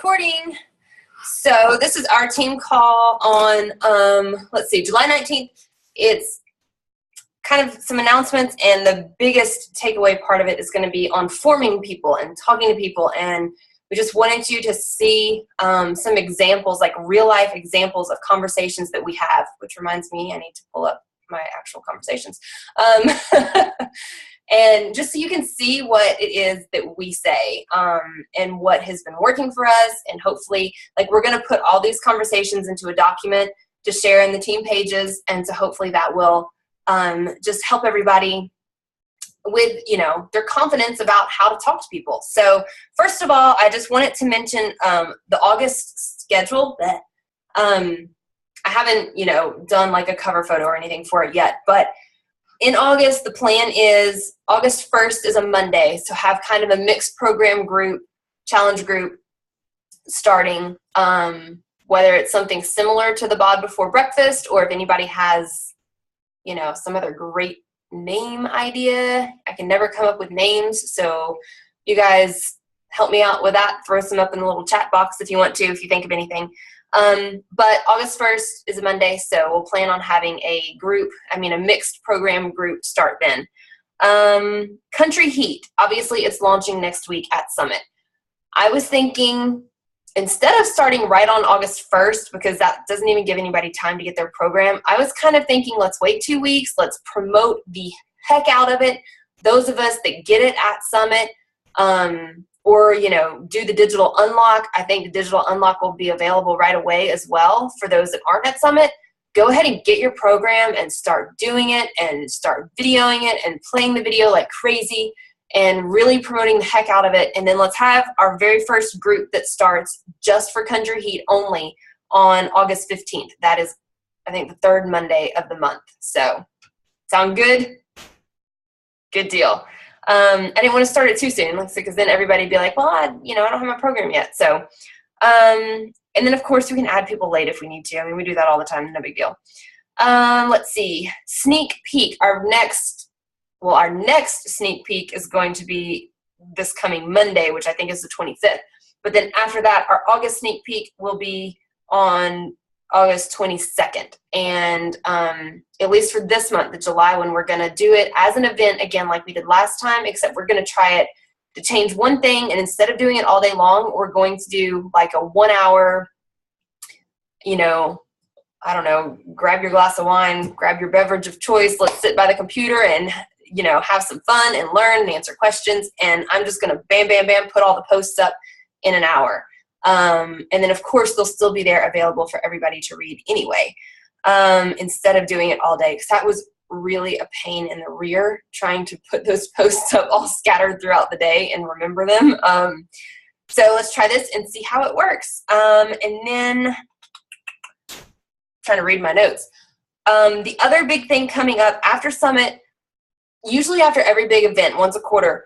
Recording. So this is our team call on, let's see, July 19th. It's kind of some announcements, and the biggest takeaway part of it is going to be on forming people and talking to people. And we just wanted you to see some examples, like real life examples of conversations that we have, which reminds me, I need to pull up my actual conversations. And just so you can see what it is that we say and what has been working for us. And hopefully, like, we're going to put all these conversations into a document to share in the team pages. And so hopefully that will just help everybody with, you know, their confidence about how to talk to people. So first of all, I just wanted to mention the August schedule. I haven't, you know, done like a cover photo or anything for it yet, but in August, the plan is August 1st is a Monday, so have kind of a mixed program group, challenge group starting, whether it's something similar to the Bod Before Breakfast, or if anybody has, you know, some other great name idea. I can never come up with names, so you guys help me out with that. Throw some up in the little chat box if you want to, if you think of anything. But August 1st is a Monday, so we'll plan on having a mixed program group start then. Country Heat, obviously it's launching next week at Summit. I was thinking, instead of starting right on August 1st, because that doesn't even give anybody time to get their program, I was kind of thinking, let's wait 2 weeks, let's promote the heck out of it. Those of us that get it at Summit, or, you know, do the digital unlock. I think the digital unlock will be available right away as well for those that aren't at Summit. Go ahead and get your program and start doing it and start videoing it and playing the video like crazy and really promoting the heck out of it. And then let's have our very first group that starts just for Country Heat only on August 15th. That is, I think, the third Monday of the month. So, sound good? Good deal. I didn't want to start it too soon, because then everybody would be like, well, I don't have my program yet. So, and then of course we can add people late if we need to. I mean, we do that all the time, no big deal. Let's see, sneak peek. Our next sneak peek is going to be this coming Monday, which I think is the 25th. But then after that, our August sneak peek will be on August 22nd. And at least for this month, the July one, we're going to do it as an event again like we did last time, except we're going to try it to change one thing. And instead of doing it all day long, we're going to do like a 1 hour, you know, I don't know, grab your glass of wine, grab your beverage of choice, let's sit by the computer and, you know, have some fun and learn and answer questions. And I'm just going to bam, bam, bam, put all the posts up in an hour. And then of course they'll still be there available for everybody to read anyway, instead of doing it all day, because that was really a pain in the rear trying to put those posts up all scattered throughout the day and remember them. So let's try this and see how it works. And then trying to read my notes. The other big thing coming up after Summit, usually after every big event, once a quarter,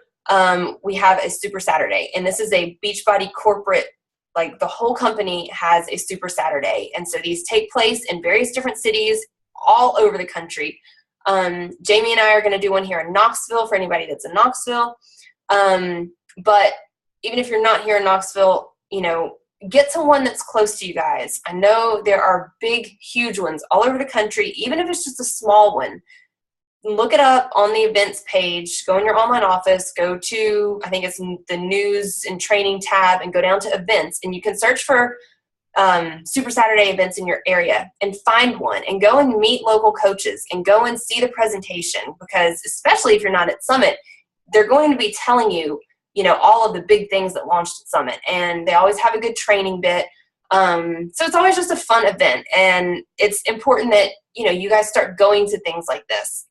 we have a Super Saturday, and this is a Beachbody corporate. Like, the whole company has a Super Saturday. And so these take place in various different cities all over the country. Jamie and I are going to do one here in Knoxville for anybody that's in Knoxville. But even if you're not here in Knoxville, you know, get to one that's close to you guys. I know there are big, huge ones all over the country, even if it's just a small one. Look it up on the events page, go in your online office, go to, I think it's the news and training tab, and go down to events, and you can search for Super Saturday events in your area and find one, and go and meet local coaches and go and see the presentation, because especially if you're not at Summit, they're going to be telling you, you know, all of the big things that launched at Summit, and they always have a good training bit. So it's always just a fun event, and it's important that, you know, you guys start going to things like this.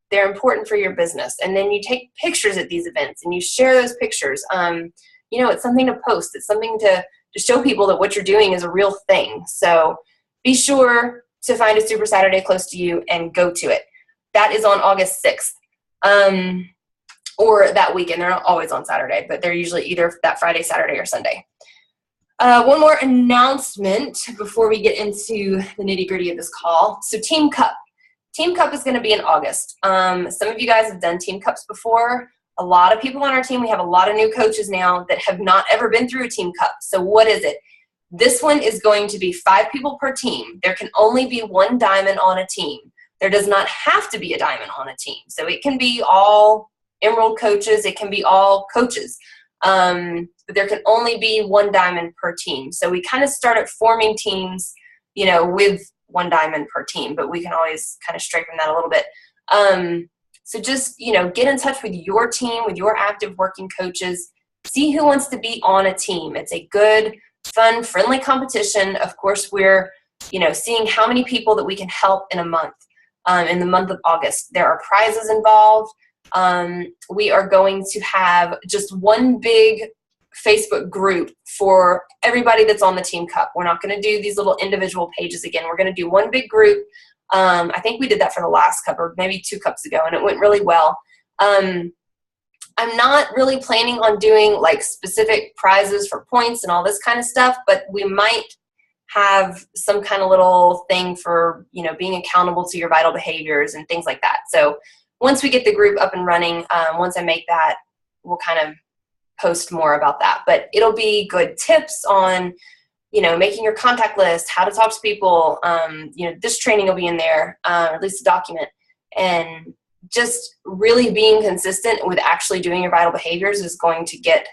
They're important for your business. And then you take pictures at these events and you share those pictures. You know, it's something to post. It's something to show people that what you're doing is a real thing. So be sure to find a Super Saturday close to you and go to it. That is on August 6th, or that weekend. They're not always on Saturday, but they're usually either that Friday, Saturday, or Sunday. One more announcement before we get into the nitty-gritty of this call. So Team Cup. Team Cup is going to be in August. Some of you guys have done Team Cups before. a lot of people on our team. We have a lot of new coaches now that have not ever been through a team cup. So what is it? This one is going to be 5 people per team. There can only be 1 diamond on a team. There does not have to be a diamond on a team. So it can be all Emerald coaches. It can be all coaches. But there can only be 1 diamond per team. So we kind of started forming teams, you know, with 1 diamond per team, but we can always kind of strengthen that a little bit. So just, you know, get in touch with your team, with your active working coaches. See who wants to be on a team. It's a good, fun, friendly competition. Of course, we're, you know, seeing how many people that we can help in a month, in the month of August. There are prizes involved. We are going to have just one big Facebook group for everybody that's on the Team Cup. We're not going to do these little individual pages again. We're going to do one big group. I think we did that for the last cup, or maybe 2 cups ago, and it went really well. I'm not really planning on doing like specific prizes for points and all this kind of stuff, but we might have some kind of little thing for, you know, being accountable to your vital behaviors and things like that. So once we get the group up and running, once I make that, we'll kind of post more about that. But it'll be good tips on, you know, making your contact list, how to talk to people. You know, this training will be in there, or at least a document. And just really being consistent with actually doing your vital behaviors is going to get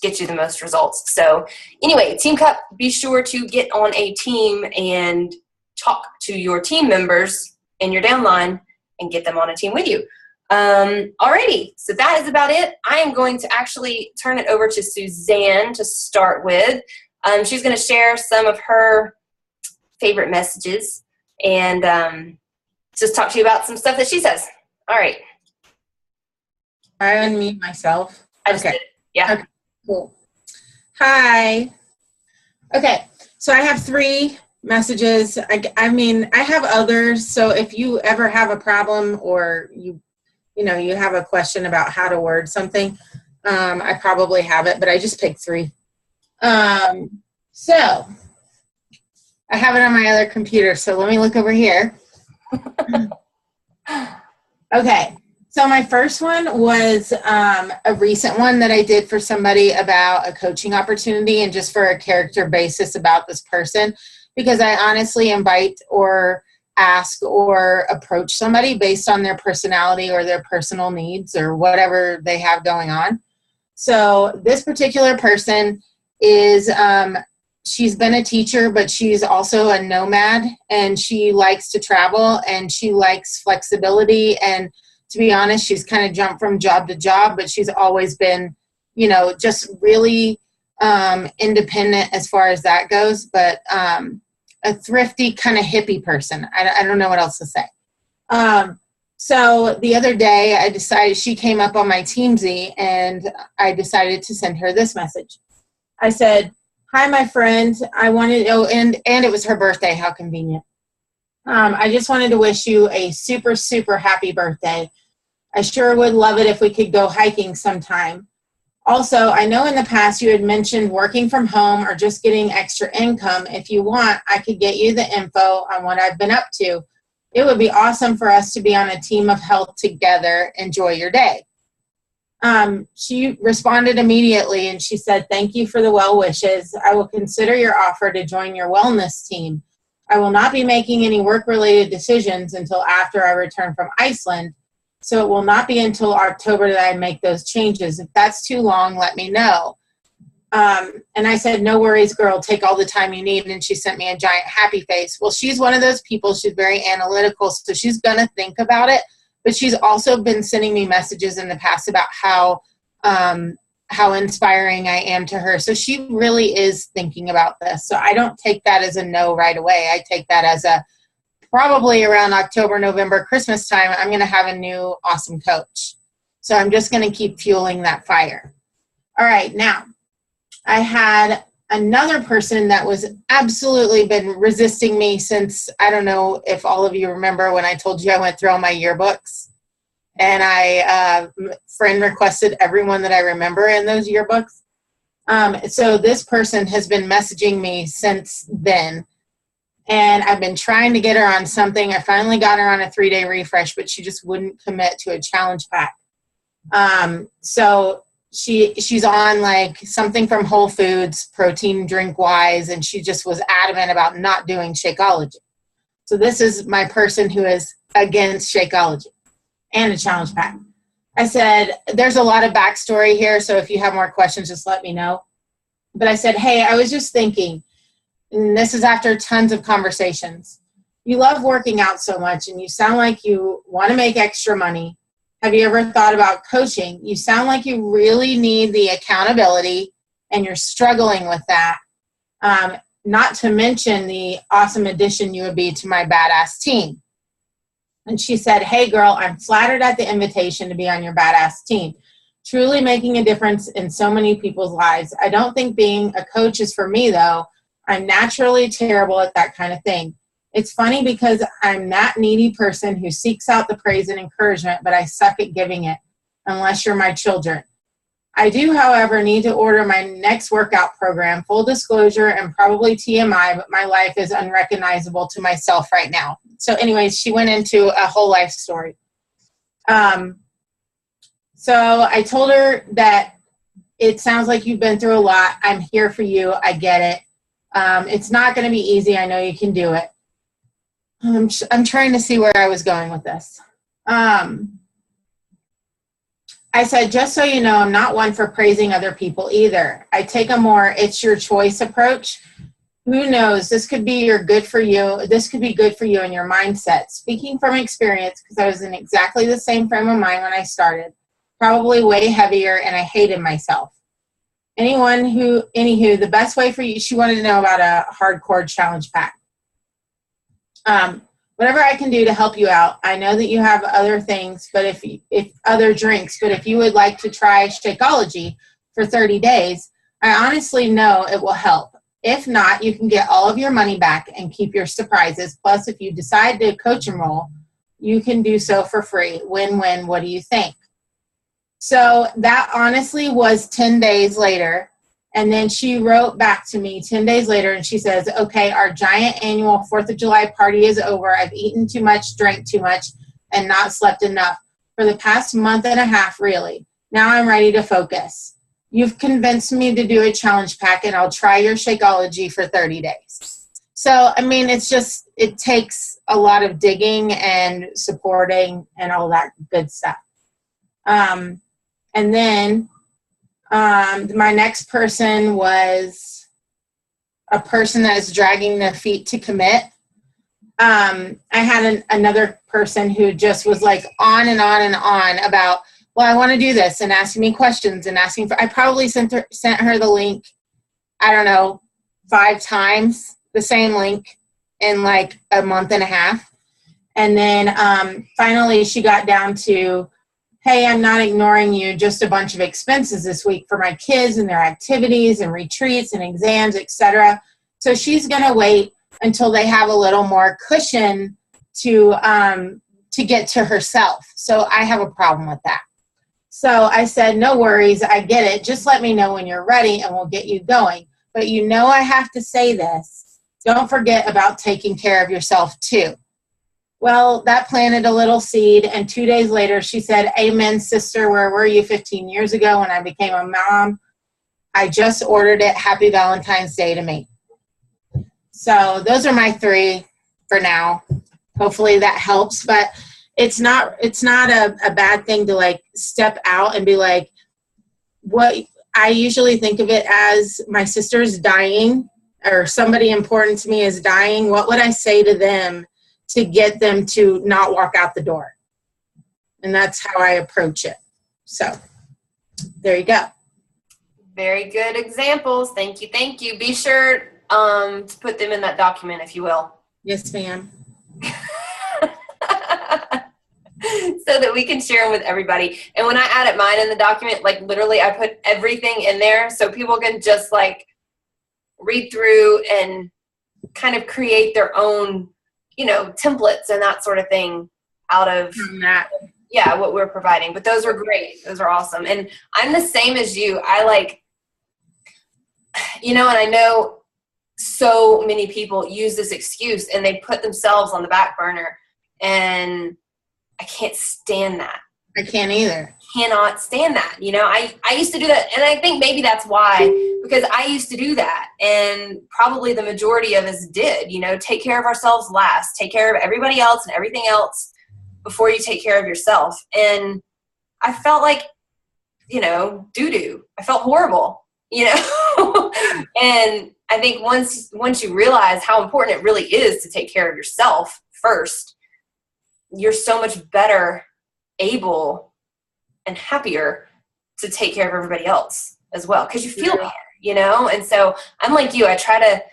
you the most results. So anyway, Team Cup, be sure to get on a team and talk to your team members in your downline and get them on a team with you. Alrighty, so that is about it. I am going to actually turn it over to Suzanne to start with. She's going to share some of her favorite messages and just talk to you about some stuff that she says. All right. I unmute myself. I just did it. Yeah. Okay, cool. Hi. Okay, so I have 3 messages. I mean, I have others, so if you ever have a problem or you have a question about how to word something, I probably have it, but I just picked 3. So I have it on my other computer, so let me look over here. Okay, so my first one was a recent one that I did for somebody about a coaching opportunity and just for a character basis about this person, because I honestly invite or ask or approach somebody based on their personality or their personal needs or whatever they have going on. So this particular person is, she's been a teacher, but she's also a nomad, and she likes to travel and she likes flexibility. And to be honest, she's kind of jumped from job to job, but she's always been, you know, just really independent as far as that goes. But a thrifty kind of hippie person. I don't know what else to say. So the other day I decided, she came up on my Teamsy, and I decided to send her this message. I said, "Hi, my friend. I wanted, and it was her birthday. How convenient. I just wanted to wish you a super, super happy birthday. I sure would love it if we could go hiking sometime. Also, I know in the past you had mentioned working from home or just getting extra income. If you want, I could get you the info on what I've been up to. It would be awesome for us to be on a team of health together. Enjoy your day." She responded immediately, and she said, "Thank you for the well wishes. I will consider your offer to join your wellness team. I will not be making any work-related decisions until after I return from Iceland. So it will not be until October that I make those changes. If that's too long, let me know." And I said, "No worries, girl. Take all the time you need." And she sent me a giant happy face. Well, she's one of those people. She's very analytical, so she's going to think about it. But she's also been sending me messages in the past about how inspiring I am to her. So she really is thinking about this. So I don't take that as a no right away. I take that as a probably around October, November, Christmas time, I'm going to have a new awesome coach. So I'm just going to keep fueling that fire. All right, now I had another person that was absolutely been resisting me since, I don't know if all of you remember when I told you I went through all my yearbooks, and I friend requested everyone that I remember in those yearbooks. So this person has been messaging me since then, and I've been trying to get her on something. I finally got her on a 3-day refresh, but she just wouldn't commit to a challenge pack. So she's on like something from Whole Foods, protein drink wise, and she just was adamant about not doing Shakeology. So this is my person who is against Shakeology and a challenge pack. I said, there's a lot of backstory here, so if you have more questions, just let me know. But I said, hey, I was just thinking, and this is after tons of conversations. You love working out so much, and you sound like you want to make extra money. Have you ever thought about coaching? You sound like you really need the accountability, and you're struggling with that. Not to mention the awesome addition you would be to my badass team. And she said, hey, girl, I'm flattered at the invitation to be on your badass team. Truly making a difference in so many people's lives. I don't think being a coach is for me, though. I'm naturally terrible at that kind of thing. It's funny because I'm that needy person who seeks out the praise and encouragement, but I suck at giving it, unless you're my children. I do, however, need to order my next workout program. Full disclosure and probably TMI, but my life is unrecognizable to myself right now. So anyways, she went into a whole life story. So I told her that it sounds like you've been through a lot. I'm here for you. I get it. It's not going to be easy. I know you can do it. I'm trying to see where I was going with this. I said, just so you know, I'm not one for praising other people either. I take a more it's your choice approach. Who knows? This could be good for you. This could be good for you and your mindset. Speaking from experience, because I was in exactly the same frame of mind when I started, probably way heavier, and I hated myself. Anywho, the best way for you, she wanted to know about a hardcore challenge pack. Whatever I can do to help you out. I know that you have other things, but if other drinks, but if you would like to try Shakeology for 30 days, I honestly know it will help. If not, you can get all of your money back and keep your surprises. Plus, if you decide to coach enroll, you can do so for free. Win-win. What do you think? So that honestly was 10 days later. And then she wrote back to me 10 days later, and she says, okay, our giant annual 4th of July party is over. I've eaten too much, drank too much, and not slept enough for the past month and a half, really. Now I'm ready to focus. You've convinced me to do a challenge pack, and I'll try your Shakeology for 30 days. So, I mean, it takes a lot of digging and supporting and all that good stuff. And then my next person was a person that is dragging their feet to commit. I had another person who just was like on and on and on about, well, I want to do this, and asking me questions and asking for, I probably sent her the link, I don't know, 5 times, the same link in like a month and a half. And then finally she got down to, hey, I'm not ignoring you, just a bunch of expenses this week for my kids and their activities and retreats and exams, etc. So she's going to wait until they have a little more cushion to get to herself. So I have a problem with that. So I said, no worries, I get it. Just let me know when you're ready and we'll get you going. But you know I have to say this. Don't forget about taking care of yourself too. Well, that planted a little seed, and 2 days later she said, amen, sister, where were you 15 years ago when I became a mom? I just ordered it. Happy Valentine's Day to me. So those are my 3 for now. Hopefully that helps, but it's not a bad thing to like step out and be like, what I usually think of it as, my sister's dying or somebody important to me is dying. What would I say to them to get them to not walk out the door? And that's how I approach it. So there you go. Very good examples. Thank you. Thank you. Be sure to put them in that document, if you will. Yes, ma'am. So that we can share them with everybody. And when I added mine in the document, like literally I put everything in there so people can just like read through and kind of create their own, templates and that sort of thing out of what we're providing. But those are great. Those are awesome. And I'm the same as you. I like, and I know so many people use this excuse and they put themselves on the back burner, and I can't stand that. I can't either. cannot stand that. I used to do that, and I think maybe that's why, because I used to do that, and probably the majority of us did, take care of ourselves last, take care of everybody else and everything else before you take care of yourself. And I felt like, doo-doo. I felt horrible, and I think once you realize how important it really is to take care of yourself first, you're so much better able and happier to take care of everybody else as well, because you feel better, and so I'm like you. I try to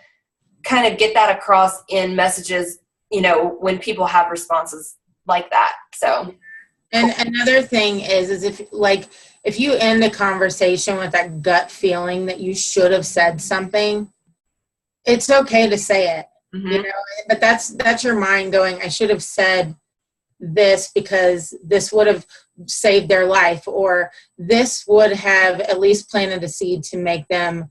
kind of get that across in messages, when people have responses like that. So, and another thing is if you end a conversation with that gut feeling that you should have said something, it's okay to say it, but that's your mind going, I should have said this because this would have saved their life, or this would have at least planted a seed to make them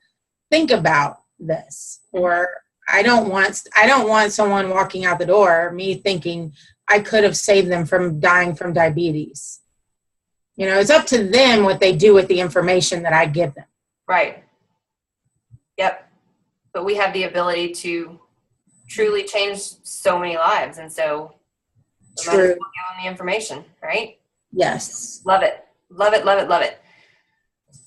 think about this. Or I don't want someone walking out the door, me thinking I could have saved them from dying from diabetes. It's up to them what they do with the information that I give them. Right. Yep. But we have the ability to truly change so many lives. And so we might as well give them the information, right? Yes. Love it. Love it, love it, love it.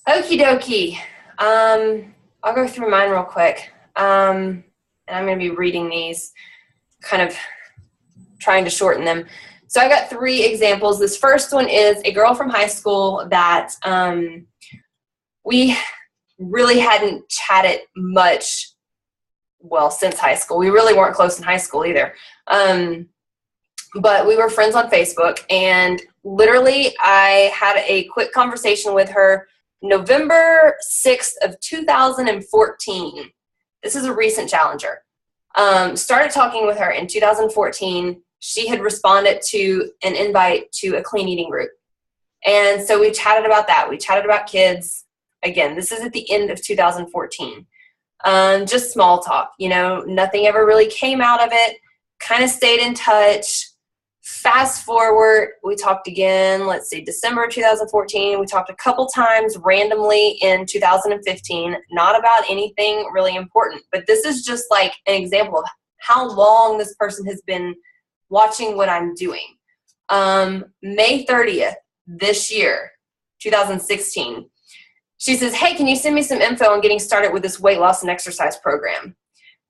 Okie dokie. I'll go through mine real quick. And I'm going to be reading these, kind of trying to shorten them. So I got 3 examples. This first one is a girl from high school that we really hadn't chatted much, since high school. We really weren't close in high school either. But we were friends on Facebook, and literally I had a quick conversation with her November 6th of 2014. This is a recent challenger. Started talking with her in 2014. She had responded to an invite to a clean eating group. And so we chatted about that. We chatted about kids. Again, this is at the end of 2014. Just small talk, nothing ever really came out of it. Kind of stayed in touch. Fast forward, we talked again, December 2014. We talked a couple times randomly in 2015, not about anything really important. But this is just like an example of how long this person has been watching what I'm doing. May 30th this year, 2016, she says, hey, can you send me some info on getting started with this weight loss and exercise program?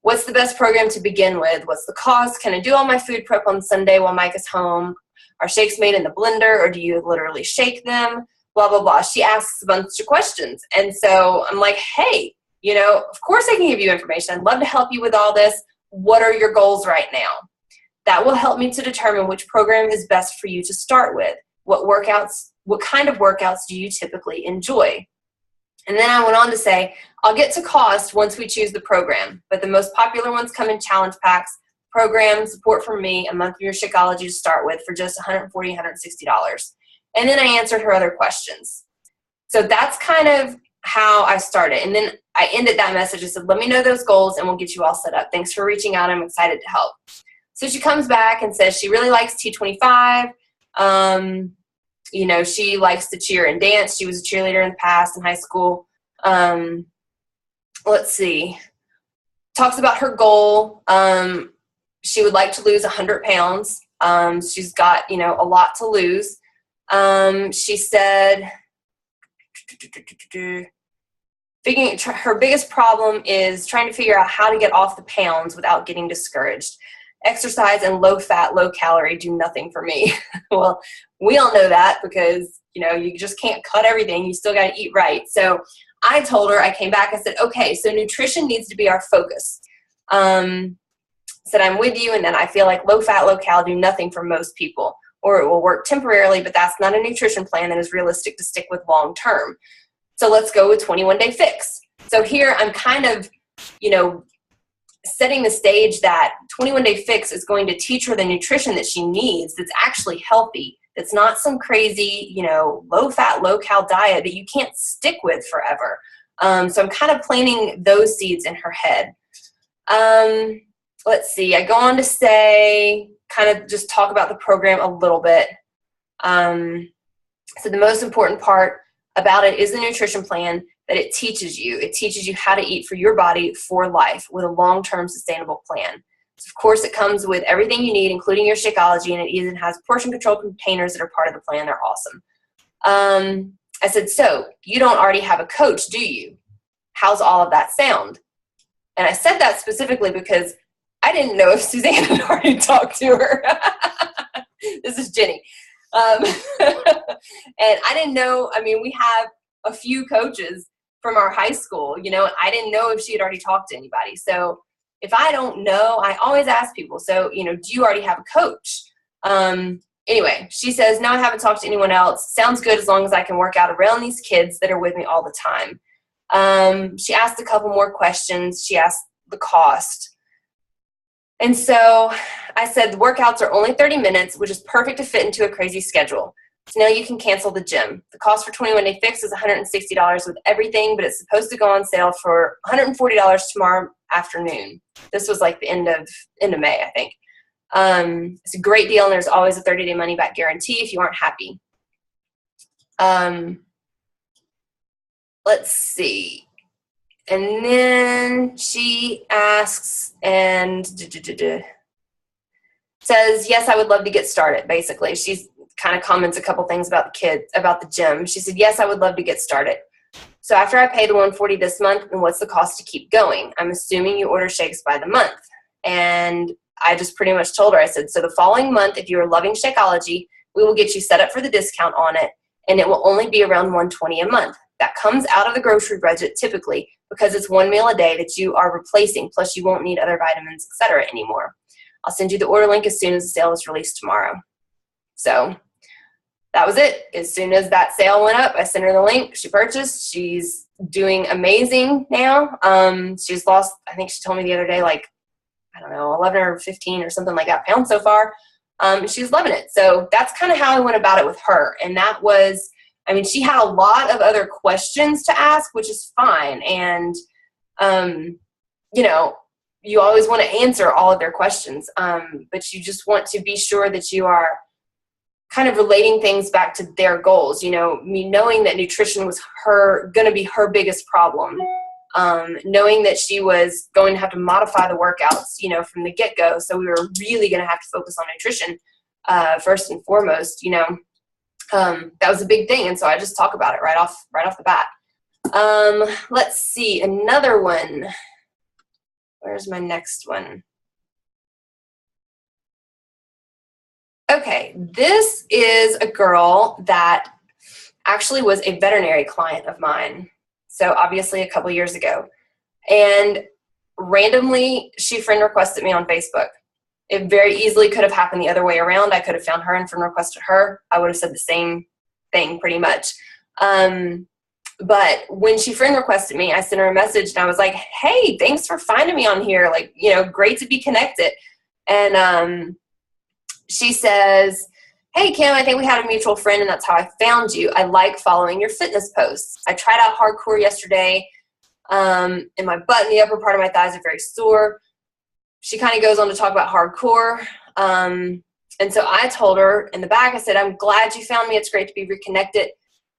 What's the best program to begin with? What's the cost? Can I do all my food prep on Sunday while Mike is home? Are shakes made in the blender, or do you literally shake them? Blah, blah, blah. She asks a bunch of questions. And so I'm like, hey, of course I can give you information. I'd love to help you with all this. What are your goals right now? That will help me to determine which program is best for you to start with. What kind of workouts do you typically enjoy? And then I went on to say, I'll get to cost once we choose the program, but the most popular ones come in challenge packs, program, support from me, a month of your Shakeology to start with for just $140, $160. And then I answered her other questions. So that's kind of how I started. And then I ended that message and said, let me know those goals and we'll get you all set up. Thanks for reaching out. I'm excited to help. So she comes back and says she really likes T25. She likes to cheer and dance. She was a cheerleader in the past in high school. Let's see. Talks about her goal. She would like to lose 100 pounds. She's got, a lot to lose. She said her biggest problem is trying to figure out how to get off the pounds without getting discouraged. Exercise and low fat, low calorie do nothing for me. Well, we all know that because, you just can't cut everything. You still got to eat right. So I told her, I came back, I said, okay, so nutrition needs to be our focus. Said, I'm with you. And then I feel like low fat, low cal do nothing for most people, or it will work temporarily, but that's not a nutrition plan that is realistic to stick with long term. So let's go with 21 Day Fix. So here I'm kind of, setting the stage that 21 Day Fix is going to teach her the nutrition that she needs that's actually healthy. It's not some crazy, low fat, low cal diet that you can't stick with forever. So I'm kind of planting those seeds in her head. Let's see. I go on to say, kind of just talk about the program a little bit. So the most important part about it is the nutrition plan that it teaches you. It teaches you how to eat for your body for life with a long-term sustainable plan. So of course, it comes with everything you need, including your Shakeology, and it even has portion control containers that are part of the plan. They're awesome. I said, so you don't already have a coach, do you? How's all of that sound? And I said that specifically because I didn't know if Suzanne had already talked to her. This is Jenny. And I didn't know, I mean, we have a few coaches from our high school, you know, and I didn't know if she had already talked to anybody. So if I don't know, I always ask people, so, you know, do you already have a coach? Anyway, she says, no, I haven't talked to anyone else. Sounds good as long as I can work out around these kids that are with me all the time. She asked a couple more questions. She asked the cost. And so I said, the workouts are only 30 minutes, which is perfect to fit into a crazy schedule. So now you can cancel the gym. The cost for 21 Day Fix is $160 with everything, but it's supposed to go on sale for $140 tomorrow afternoon. This was like the end of May, I think. It's a great deal, and there's always a 30-day money-back guarantee if you aren't happy. Let's see. And then she asks and says, yes, I would love to get started, basically. She's kind of comments a couple things about the kids, about the gym. She said, yes, I would love to get started. So after I pay the $140 this month, then what's the cost to keep going? I'm assuming you order shakes by the month. And I just pretty much told her, I said, so the following month, if you are loving Shakeology, we will get you set up for the discount on it, and it will only be around $120 a month. That comes out of the grocery budget typically because it's one meal a day that you are replacing, plus you won't need other vitamins, etc. anymore. I'll send you the order link as soon as the sale is released tomorrow. So that was it. As soon as that sale went up, I sent her the link. She purchased. She's doing amazing now. She's lost, I think she told me the other day, like, I don't know, 11 or 15 or something like that pounds so far. She's loving it. So that's kind of how I went about it with her. And that was, I mean, she had a lot of other questions to ask, which is fine. And, you know, you always want to answer all of their questions. But you just want to be sure that you are kind of relating things back to their goals. You know, me knowing that nutrition was going to be her biggest problem. Knowing that she was going to have to modify the workouts, you know, from the get-go. So we were really going to have to focus on nutrition first and foremost, you know. That was a big thing. And so I just talk about it right off the bat. Let's see, another one. Where's my next one? Okay, this is a girl that actually was a veterinary client of mine. So obviously a couple years ago. And randomly, she friend requested me on Facebook. It very easily could have happened the other way around. I could have found her and friend requested her. I would have said the same thing pretty much. But when she friend requested me, I sent her a message and I was like, hey, thanks for finding me on here. Like, you know, great to be connected. And she says, hey, Kim, I think we had a mutual friend and that's how I found you. I like following your fitness posts. I tried out hardcore yesterday and my butt and the upper part of my thighs are very sore. She kind of goes on to talk about hardcore. And so I told her in the back, I said, I'm glad you found me. It's great to be reconnected.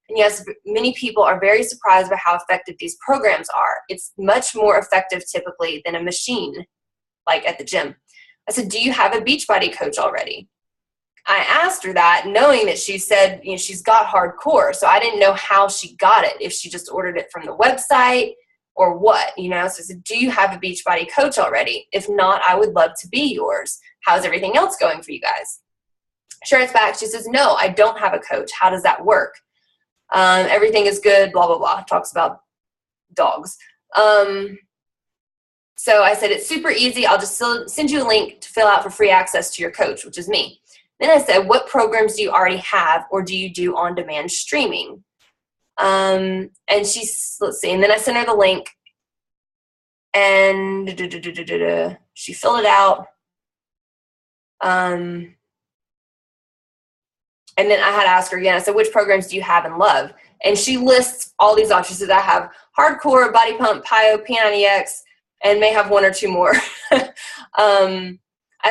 And yes, many people are very surprised by how effective these programs are. It's much more effective typically than a machine, like at the gym. I said, do you have a Beachbody coach already? I asked her that knowing that she said, you know, she's got hardcore. So I didn't know how she got it, if she just ordered it from the website or what, you know. So I said, do you have a Beachbody coach already? If not, I would love to be yours. How's everything else going for you guys? She writes back, she says, no, I don't have a coach. How does that work? Everything is good, blah, blah, blah. Talks about dogs. So I said, it's super easy. I'll just send you a link to fill out for free access to your coach, which is me. Then I said, what programs do you already have or do you do on-demand streaming? And she's, let's see, and then I sent her the link and she filled it out. And then I had to ask her again, I said, which programs do you have and love? And she lists all these options. She says, I have hardcore, body pump, PiO, P90X, and may have one or two more. I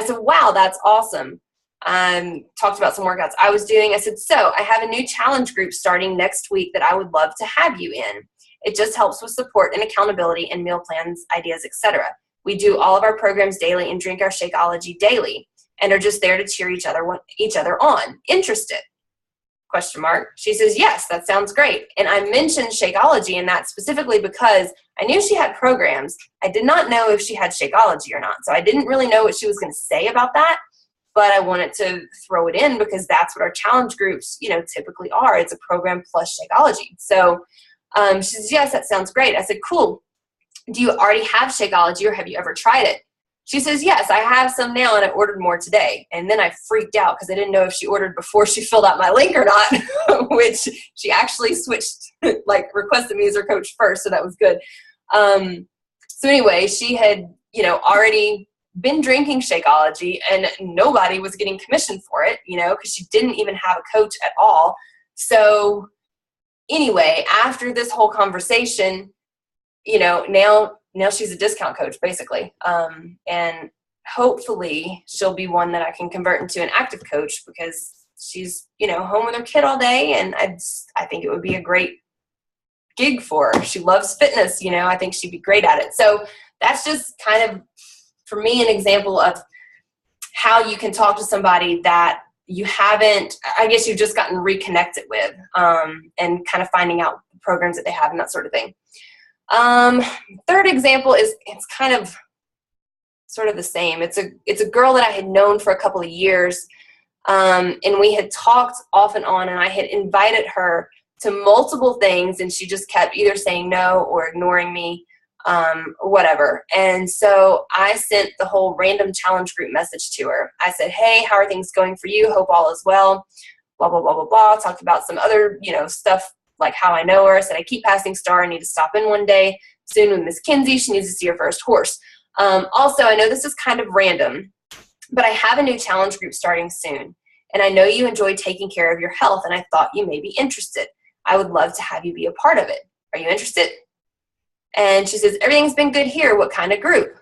said, wow, that's awesome. talked about some workouts I was doing. I said, so I have a new challenge group starting next week that I would love to have you in. It just helps with support and accountability and meal plans, ideas, etc. We do all of our programs daily and drink our Shakeology daily and are just there to cheer each other on. Interested? Question mark. She says, yes, that sounds great. And I mentioned Shakeology in that specifically because I knew she had programs. I did not know if she had Shakeology or not. So I didn't really know what she was going to say about that, but I wanted to throw it in because that's what our challenge groups, typically are. It's a program plus Shakeology. So she says, yes, that sounds great. I said, cool. Do you already have Shakeology or have you ever tried it? She says, yes, I have some now and I ordered more today. And then I freaked out because I didn't know if she ordered before she filled out my link or not, which she actually switched, requested me as her coach first. So that was good. So anyway, she had, already been drinking Shakeology and nobody was getting commission for it, because she didn't even have a coach at all. So anyway, after this whole conversation, now she's a discount coach basically. And hopefully she'll be one that I can convert into an active coach because she's, home with her kid all day. And I think it would be a great gig for her. She loves fitness, I think she'd be great at it. So that's just kind of, for me, an example of how you can talk to somebody that you haven't, I guess you've just gotten reconnected with, and kind of finding out the programs that they have and that sort of thing. Third example is, it's kind of sort of the same. It's a girl that I had known for a couple of years. And we had talked off and on, and I had invited her to multiple things, and she just kept either saying no or ignoring me, or whatever. And so I sent the whole random challenge group message to her. I said, hey, how are things going for you? Hope all is well. Blah, blah, blah, blah, blah. Talked about some other, stuff like how I know her. I said, I keep passing Star. I need to stop in one day soon with Miss Kinsey. She needs to see her first horse. Also, I know this is kind of random, but I have a new challenge group starting soon. And I know you enjoy taking care of your health, and I thought you may be interested. I would love to have you be a part of it. Are you interested? And she says, everything's been good here. What kind of group?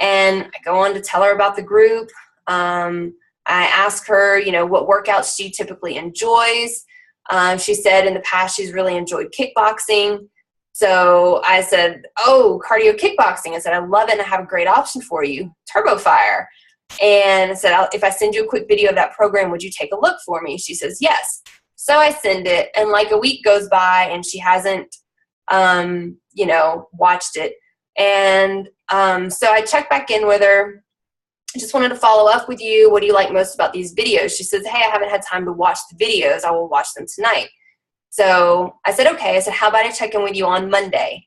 And I go on to tell her about the group. I ask her, what workouts she typically enjoys. She said in the past she's really enjoyed kickboxing. So I said, oh, cardio kickboxing. I said, I love it and I have a great option for you, TurboFire. And I said, if I send you a quick video of that program, would you take a look for me? She says, yes. So I send it, and like a week goes by and she hasn't, watched it. And so I checked back in with her. I just wanted to follow up with you. What do you like most about these videos? She says, hey, I haven't had time to watch the videos. I will watch them tonight. So I said, okay. I said, how about I check in with you on Monday?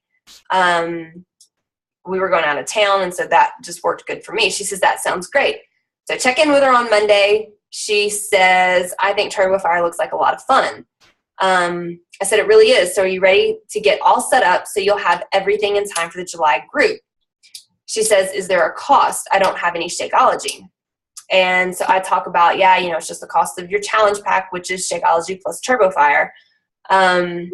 We were going out of town, and so that just worked good for me. She says, that sounds great. So I check in with her on Monday. She says, I think TurboFire looks like a lot of fun. I said, it really is. So are you ready to get all set up so you'll have everything in time for the July group? She says, is there a cost? I don't have any Shakeology. And so I talk about, it's just the cost of your challenge pack, which is Shakeology plus TurboFire. And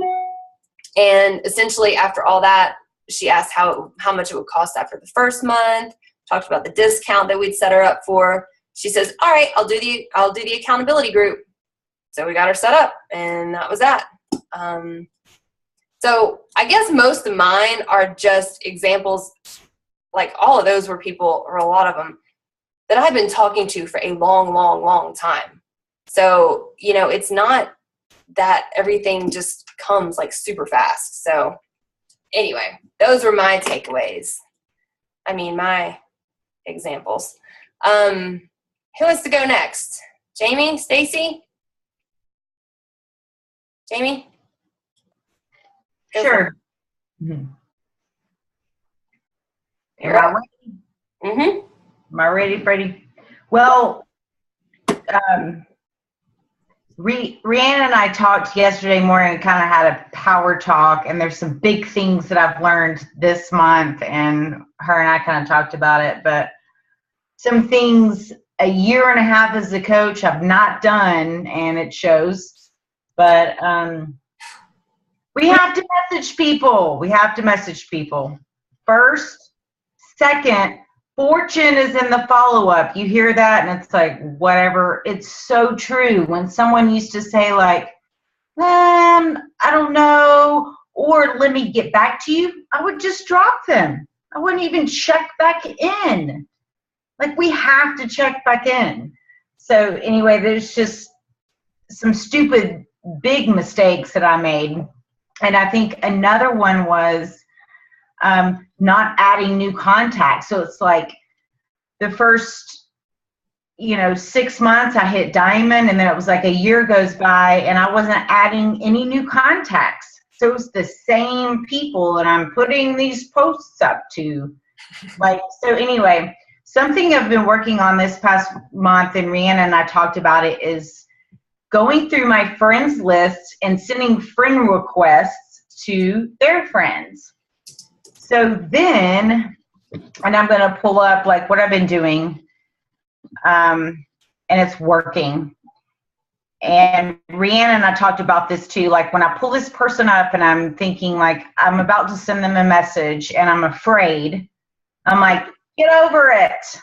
essentially after all that, she asked how much it would cost after the first month, talked about the discount that we'd set her up for. She says, all right, I'll do the accountability group. So we got her set up, and that was that. So I guess most of mine are just examples, like all of those were people, or a lot of them, that I've been talking to for a long, long, long time. So, it's not that everything just comes like super fast. So anyway, those were my takeaways. My examples. Who wants to go next? Jamie? Stacy? Jamie? Go Sure. Mm-hmm. You're up. Mm-hmm. Am I ready, Freddie? Well, Rhiannon and I talked yesterday morning and kind of had a power talk, and there's some big things that I've learned this month, and her and I kind of talked about it, but some things a year and a half as a coach I've not done, and it shows, but we have to message people. First. Second, Fortune is in the follow-up. You hear that and it's like, whatever. It's so true. When someone used to say like, I don't know, or let me get back to you, I would just drop them. I wouldn't even check back in. Like, we have to check back in. So anyway, there's just some stupid big mistakes that I made. And I think another one was not adding new contacts. So it's like the first, 6 months I hit diamond, and then it was like a year goes by and I wasn't adding any new contacts. So it's the same people that I'm putting these posts up to. So anyway, something I've been working on this past month, and Rhianna and I talked about it, is going through my friends list and sending friend requests to their friends. So then, and I'm going to pull up like what I've been doing, and it's working. And Rhianna and I talked about this too. Like, when I pull this person up and I'm thinking like I'm about to send them a message and I'm afraid, I'm like, get over it.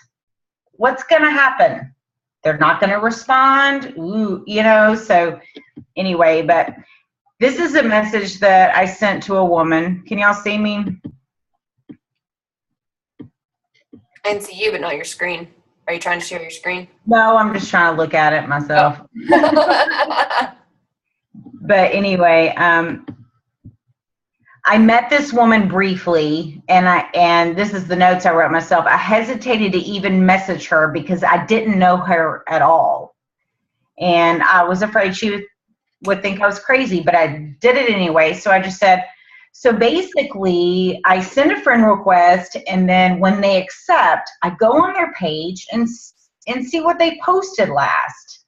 What's going to happen? They're not going to respond. Ooh, so anyway, but this is a message that I sent to a woman. Can y'all see me? I can see you, but not your screen. Are you trying to share your screen? No, I'm just trying to look at it myself. Oh. But anyway, I met this woman briefly, and this is the notes I wrote myself. I hesitated to even message her because I didn't know her at all. And I was afraid she would think I was crazy, but I did it anyway. So I just said, so basically I send a friend request, and then when they accept, I go on their page and see what they posted last.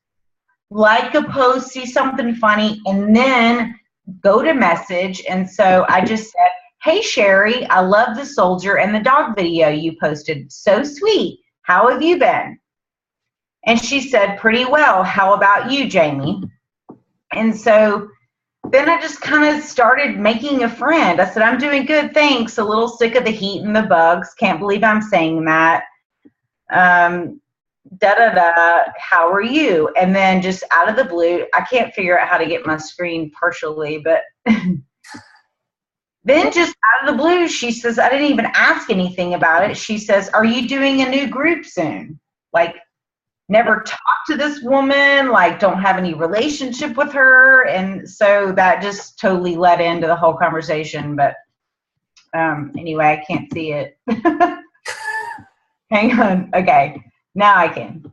Like a post, see something funny, and then go to message. And so I just said, hey Sherry, I love the soldier and the dog video you posted. So sweet. How have you been? And she said, pretty well. How about you, Jamie? And so then I just kind of started making a friend. I said, I'm doing good, thanks. A little sick of the heat and the bugs. Can't believe I'm saying that. How are you? And then just out of the blue, I can't figure out how to get my screen partially, but then just out of the blue, she says, I didn't even ask anything about it. She says, are you doing a new group soon? Like, never talked to this woman, like don't have any relationship with her. And so that just totally led into the whole conversation. But anyway, I can't see it. Hang on. Okay. Now I can.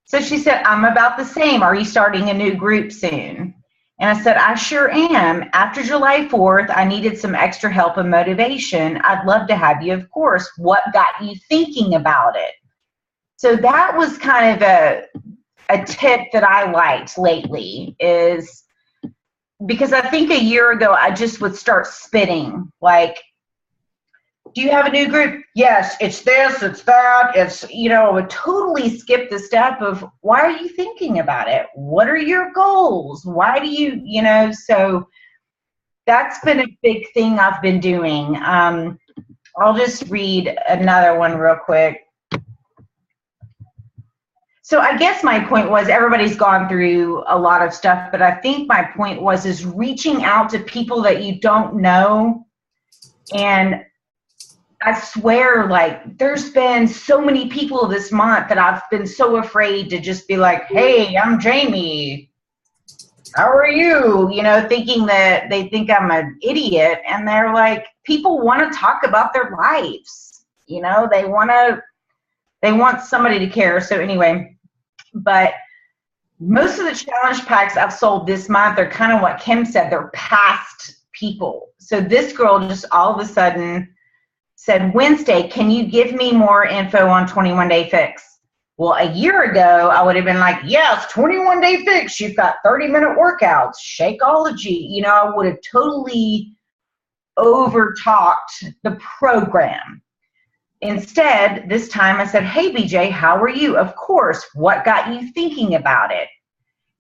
So she said, I'm about the same. Are you starting a new group soon? And I said, I sure am. After July 4th, I needed some extra help and motivation. I'd love to have you, of course. What got you thinking about it? So that was kind of a tip that I liked lately, is because I think a year ago I just would start spitting like, do you have a new group? Yes, it's this, it's that, it's, I would totally skip the step of why are you thinking about it? What are your goals? Why do you, so that's been a big thing I've been doing. I'll just read another one real quick. So I guess my point was, everybody's gone through a lot of stuff, but I think my point is reaching out to people that you don't know. And I swear, like, there's been so many people this month that I've been so afraid to just be like, hey, I'm Jamie. How are you? Thinking that they think I'm an idiot. And they're like, people want to talk about their lives. They want somebody to care. So anyway, but most of the challenge packs I've sold this month are kind of what Kim said. They're past people. So this girl just all of a sudden said, Wednesday, can you give me more info on 21 Day Fix? Well, a year ago, I would have been like, yes, 21 Day Fix. You've got 30-minute workouts, Shakeology. I would have totally over-talked the program. Instead, this time I said, hey, BJ, how are you? Of course. What got you thinking about it?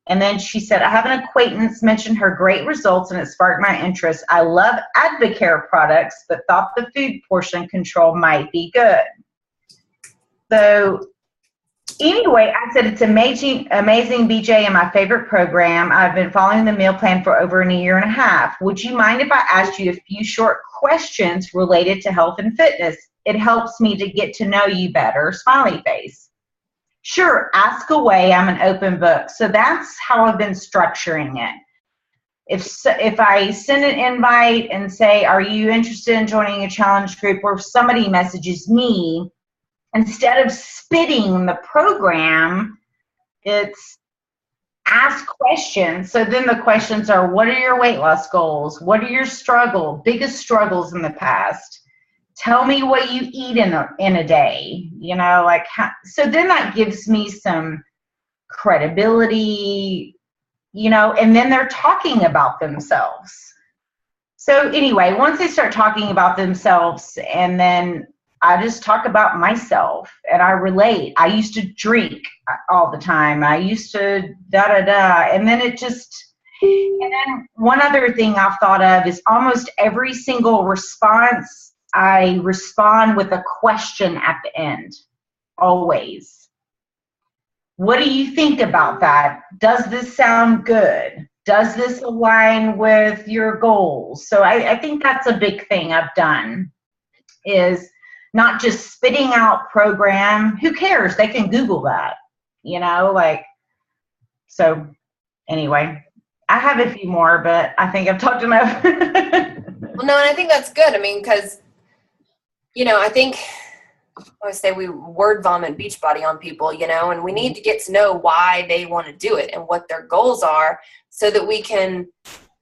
And then she said, I have an acquaintance mention her great results and it sparked my interest. I love Advocare products, but thought the food portion control might be good. So anyway, I said it's amazing, BJ, and my favorite program. I've been following the meal plan for over a year and a half. Would you mind if I asked you a few short questions related to health and fitness? It helps me to get to know you better. Smiley face. Sure, ask away. I'm an open book. So that's how I've been structuring it. If I send an invite and say, are you interested in joining a challenge group, or if somebody messages me, instead of spitting the program, it's ask questions. So then the questions are, what are your weight loss goals? What are your biggest struggles in the past? Tell me what you eat in a day. So then that gives me some credibility, and then they're talking about themselves. So anyway, once they start talking about themselves, and then I just talk about myself and I relate. I used to drink all the time. I used to and then and then one other thing I've thought of is almost every single response, I respond with a question at the end, always. What do you think about that? Does this sound good? Does this align with your goals? So I think that's a big thing I've done, is not just spitting out program. Who cares? They can Google that, so anyway, I have a few more, but I think I've talked enough. Well, no, and I think that's good. I mean, because, I think I always say we word vomit Beachbody on people, and we need to get to know why they want to do it and what their goals are, so that we can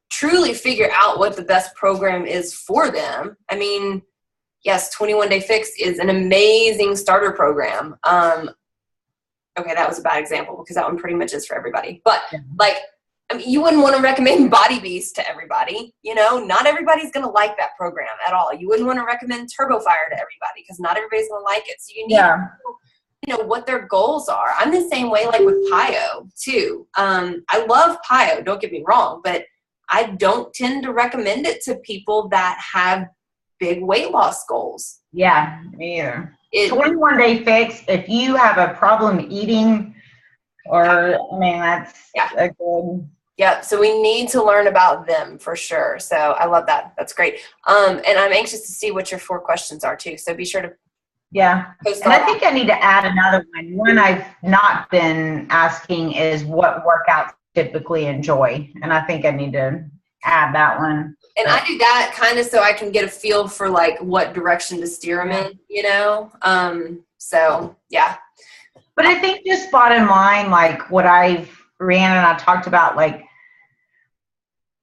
truly figure out what the best program is for them. I mean, yes, 21 Day Fix is an amazing starter program. Okay, that was a bad example because that one pretty much is for everybody. But you wouldn't want to recommend Body Beast to everybody. Not everybody's going to like that program at all. You wouldn't want to recommend Turbo Fire to everybody because not everybody's going to like it. So you need to know what their goals are. I'm the same way, like with PiYo too. I love PiYo, don't get me wrong, but I don't tend to recommend it to people that have big weight loss goals. Yeah, me either. 21 Day Fix, if you have a problem eating, that's a good. Yeah, so we need to learn about them for sure. So I love that. That's great. And I'm anxious to see what your 4 questions are too. So be sure to post and I think I need to add another one. One I've not been asking is what workouts typically enjoy. And I think I need to add that one. And I do that kind of so I can get a feel for like what direction to steer them in, so yeah. But I think just bottom line, like what Rhiannon and I talked about, like,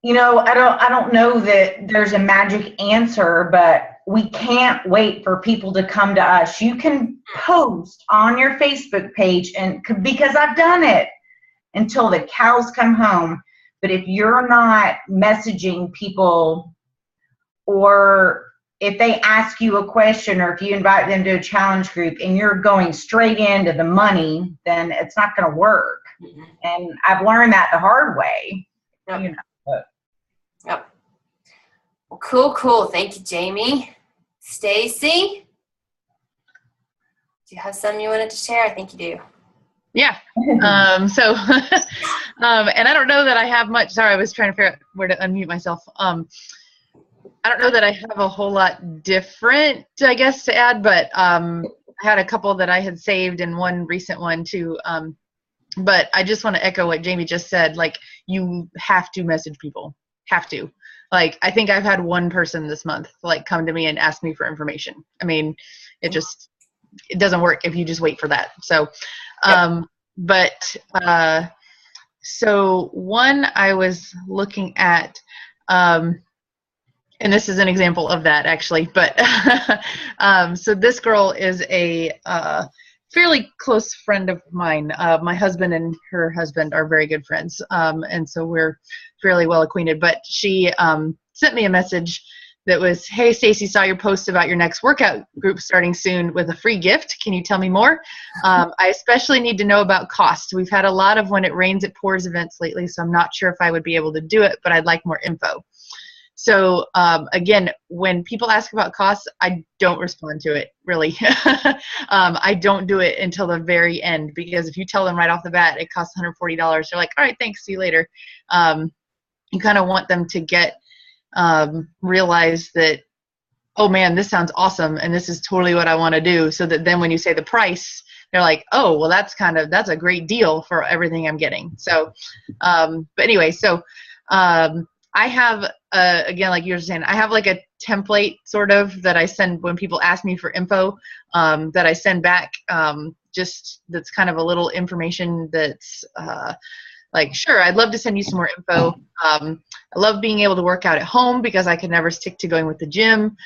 I don't know that there's a magic answer, but we can't wait for people to come to us. You can post on your Facebook page, and because I've done it until the cows come home. But if you're not messaging people, or if they ask you a question, or if you invite them to a challenge group and you're going straight into the money, then it's not going to work. Mm-hmm. And I've learned that the hard way. Yep. Yep. Well, cool. Thank you, Jamie. Stacy, do you have something you wanted to share? I think you do. Yeah. And I don't know that I have much. Sorry, I was trying to figure out where to unmute myself. I don't know that I have a whole lot different, I guess, to add, but I had a couple that I had saved and one recent one too. But I just want to echo what Jamie just said. Like, you have to message people. Have to. Like, I think I've had one person this month like come to me and ask me for information. I mean, it doesn't work if you just wait for that. So, so one I was looking at, and this is an example of that actually, but so this girl is a fairly close friend of mine. My husband and her husband are very good friends, and so we're fairly well acquainted. But she sent me a message that was, "Hey, Stacy, saw your post about your next workout group starting soon with a free gift. Can you tell me more? I especially need to know about cost. We've had a lot of when it rains it pours events lately, so I'm not sure if I would be able to do it, but I'd like more info." So again, when people ask about costs, I don't respond to it really. I don't do it until the very end, because if you tell them right off the bat it costs $140, they're like, all right, thanks, see you later. You kind of want them to get realize that, oh man, this sounds awesome and this is totally what I want to do, so that then when you say the price, they're like, oh, well, that's a great deal for everything I'm getting. So but anyway, so I have again, like you were saying, I have like a template sort of that I send when people ask me for info, that I send back, just that's kind of a little information that's like, sure, I'd love to send you some more info. I love being able to work out at home because I could never stick to going with the gym.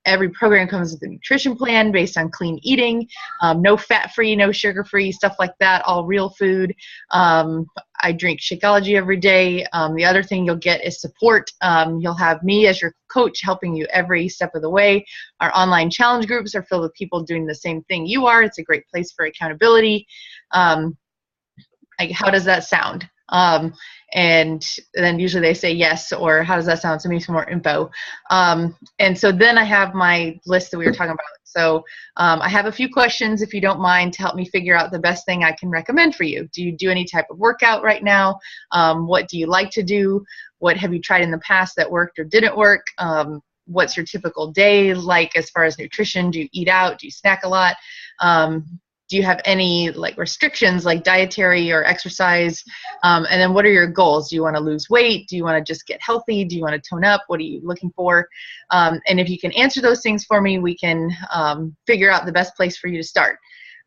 Every program comes with a nutrition plan based on clean eating, no fat-free, no sugar-free, stuff like that, all real food. I drink Shakeology every day. The other thing you'll get is support. You'll have me as your coach helping you every step of the way. Our online challenge groups are filled with people doing the same thing you are. It's a great place for accountability. Like, how does that sound? And then usually they say yes, or how does that sound? Send me some more info. And so then I have my list that we were talking about. So I have a few questions, if you don't mind, to help me figure out the best thing I can recommend for you. Do you do any type of workout right now? What do you like to do? What have you tried in the past that worked or didn't work? What's your typical day like as far as nutrition? Do you eat out? Do you snack a lot? Do you have any like restrictions, like dietary or exercise? And then what are your goals? Do you want to lose weight? Do you want to just get healthy? Do you want to tone up? What are you looking for? And if you can answer those things for me, we can figure out the best place for you to start.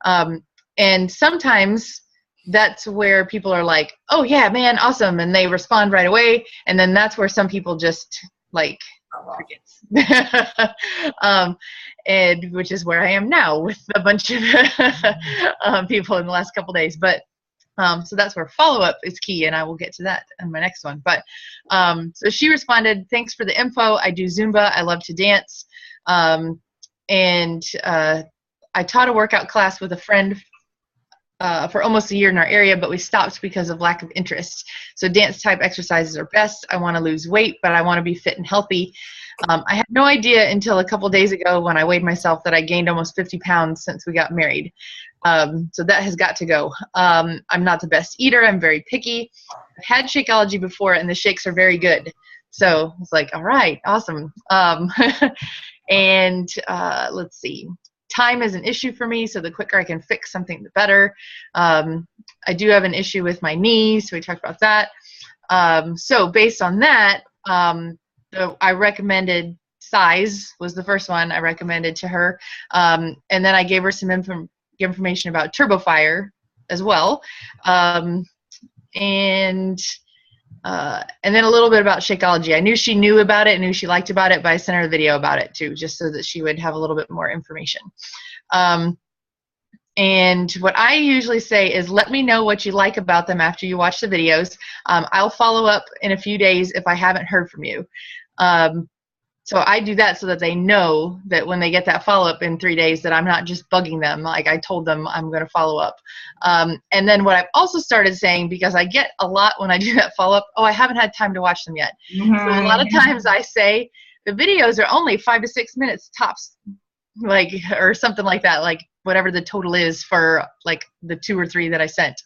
And sometimes that's where people are like, oh yeah, man, awesome. And they respond right away. And then that's where some people just like crickets. And which is where I am now with a bunch of people in the last couple days. But so that's where follow-up is key, and I will get to that in my next one. But so she responded, thanks for the info. I do Zumba. I love to dance. And I taught a workout class with a friend for almost a year in our area, but we stopped because of lack of interest. So dance type exercises are best. I want to lose weight, but I want to be fit and healthy. I had no idea until a couple days ago when I weighed myself that I gained almost 50 pounds since we got married. So that has got to go. I'm not the best eater. I'm very picky. I've had Shakeology before, and the shakes are very good. So it's like, all right, awesome. And let's see. Time is an issue for me, so the quicker I can fix something, the better. I do have an issue with my knees, so we talked about that. So based on that, I recommended size was the first one I recommended to her. And then I gave her some information about TurboFire as well. And then a little bit about Shakeology. I knew she knew about it, knew she liked about it, but I sent her a video about it too, just so that she would have a little bit more information. And what I usually say is, let me know what you like about them after you watch the videos. I'll follow up in a few days if I haven't heard from you. So I do that so that they know that when they get that follow-up in 3 days that I'm not just bugging them. Like I told them I'm going to follow up. And then what I've also started saying, because I get a lot when I do that follow-up, oh, I haven't had time to watch them yet. Mm-hmm. So a lot of times I say the videos are only 5 to 6 minutes tops, like, or something like that, like whatever the total is for like the 2 or 3 that I sent.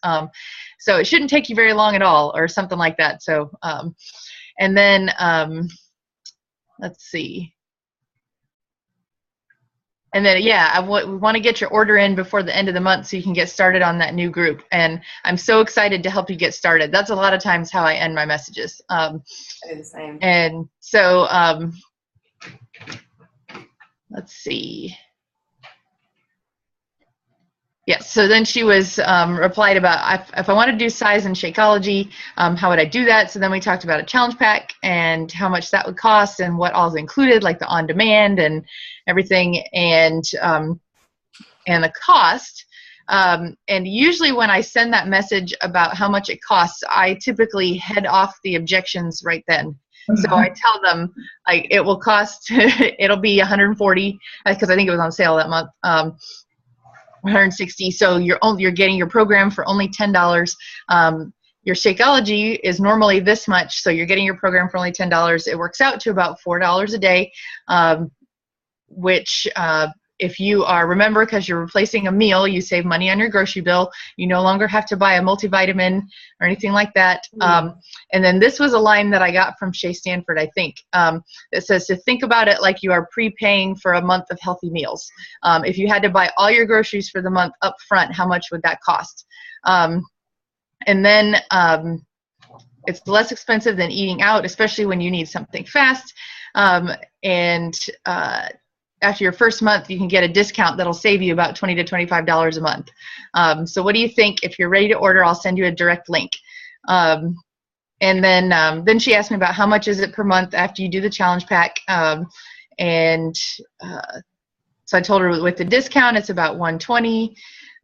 So it shouldn't take you very long at all, or something like that. So, and then, let's see. And then, yeah, we want to get your order in before the end of the month so you can get started on that new group. And I'm so excited to help you get started. That's a lot of times how I end my messages. I do the same. And so, let's see. Yes, so then she was replied about if I want to do size and Shakeology, how would I do that? So then we talked about a challenge pack and how much that would cost and what all is included, like the on-demand and everything, and the cost. And usually when I send that message about how much it costs, I typically head off the objections right then. So I tell them, like, it will cost, it'll be $140, because I think it was on sale that month. $160. So you're getting your program for only $10. your Shakeology is normally this much, so you're getting your program for only $10. It works out to about $4 a day, which if you are, remember, because you're replacing a meal, you save money on your grocery bill. You no longer have to buy a multivitamin or anything like that. And then this was a line that I got from Shay Stanford, I think, that says to think about it like you are prepaying for a month of healthy meals. If you had to buy all your groceries for the month up front, how much would that cost? And then it's less expensive than eating out, especially when you need something fast. After your first month, you can get a discount that'll save you about $20 to $25 a month. So what do you think? If you're ready to order, I'll send you a direct link. And then she asked me about how much is it per month after you do the challenge pack. So I told her with the discount, it's about $120.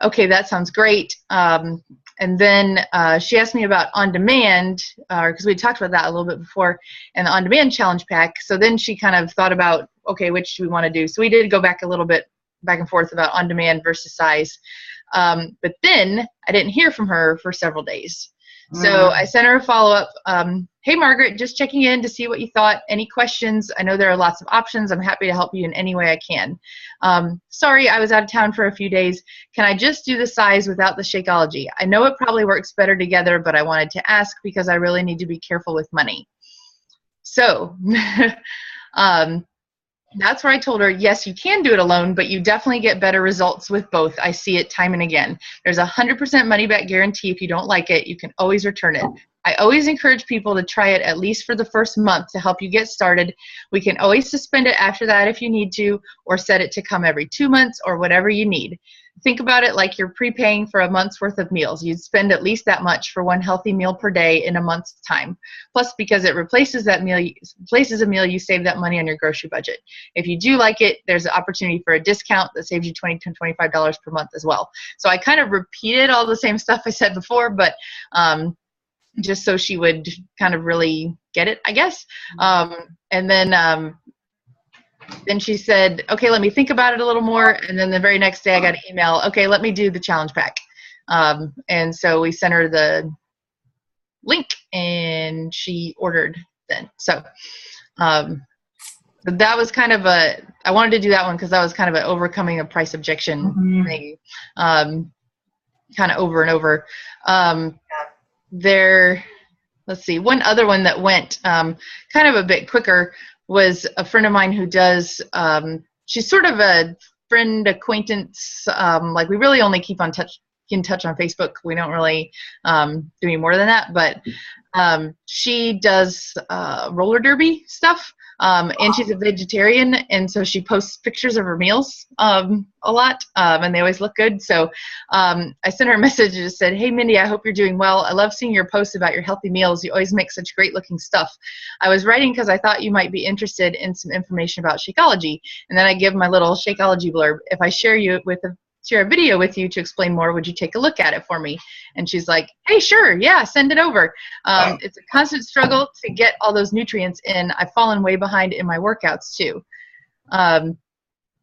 Okay, that sounds great. And then she asked me about on-demand, because we talked about that a little bit before, and the on-demand challenge pack. So then she kind of thought about, okay, which do we want to do? So we did go back a little bit back and forth about on-demand versus size. But then I didn't hear from her for several days. So I sent her a follow-up. Hey, Margaret, just checking in to see what you thought. Any questions? I know there are lots of options. I'm happy to help you in any way I can. Sorry, I was out of town for a few days. Can I just do the size without the Shakeology? I know it probably works better together, but I wanted to ask because I really need to be careful with money. So that's where I told her, yes, you can do it alone, but you definitely get better results with both. I see it time and again. There's a 100% money back guarantee. If you don't like it, you can always return it. I always encourage people to try it at least for the first month to help you get started. We can always suspend it after that if you need to, or set it to come every 2 months or whatever you need. Think about it like you're prepaying for a month's worth of meals. You'd spend at least that much for one healthy meal per day in a month's time. Plus, because it replaces a meal, you save that money on your grocery budget. If you do like it, there's an opportunity for a discount that saves you $20 to $25 per month as well. So I kind of repeated all the same stuff I said before, but just so she would kind of really get it, I guess. And then she said, okay, let me think about it a little more. And then the very next day I got an email, okay, let me do the challenge pack. And so we sent her the link and she ordered then. So that was kind of I wanted to do that one because that was kind of an overcoming a price objection thing, kind of over and over. Let's see, one other one that went kind of a bit quicker was a friend of mine who does, she's sort of a friend acquaintance, like we really only keep in touch on Facebook. We don't really do any more than that, but she does roller derby stuff. And she's a vegetarian, and so she posts pictures of her meals a lot, and they always look good. So I sent her a message and just said, hey, Mindy, I hope you're doing well. I love seeing your posts about your healthy meals. You always make such great looking stuff. I was writing because I thought you might be interested in some information about Shakeology. And then I give my little Shakeology blurb. If I share a video with you to explain more, would you take a look at it for me? And she's like, hey, sure, yeah, send it over. It's a constant struggle to get all those nutrients in. I've fallen way behind in my workouts too.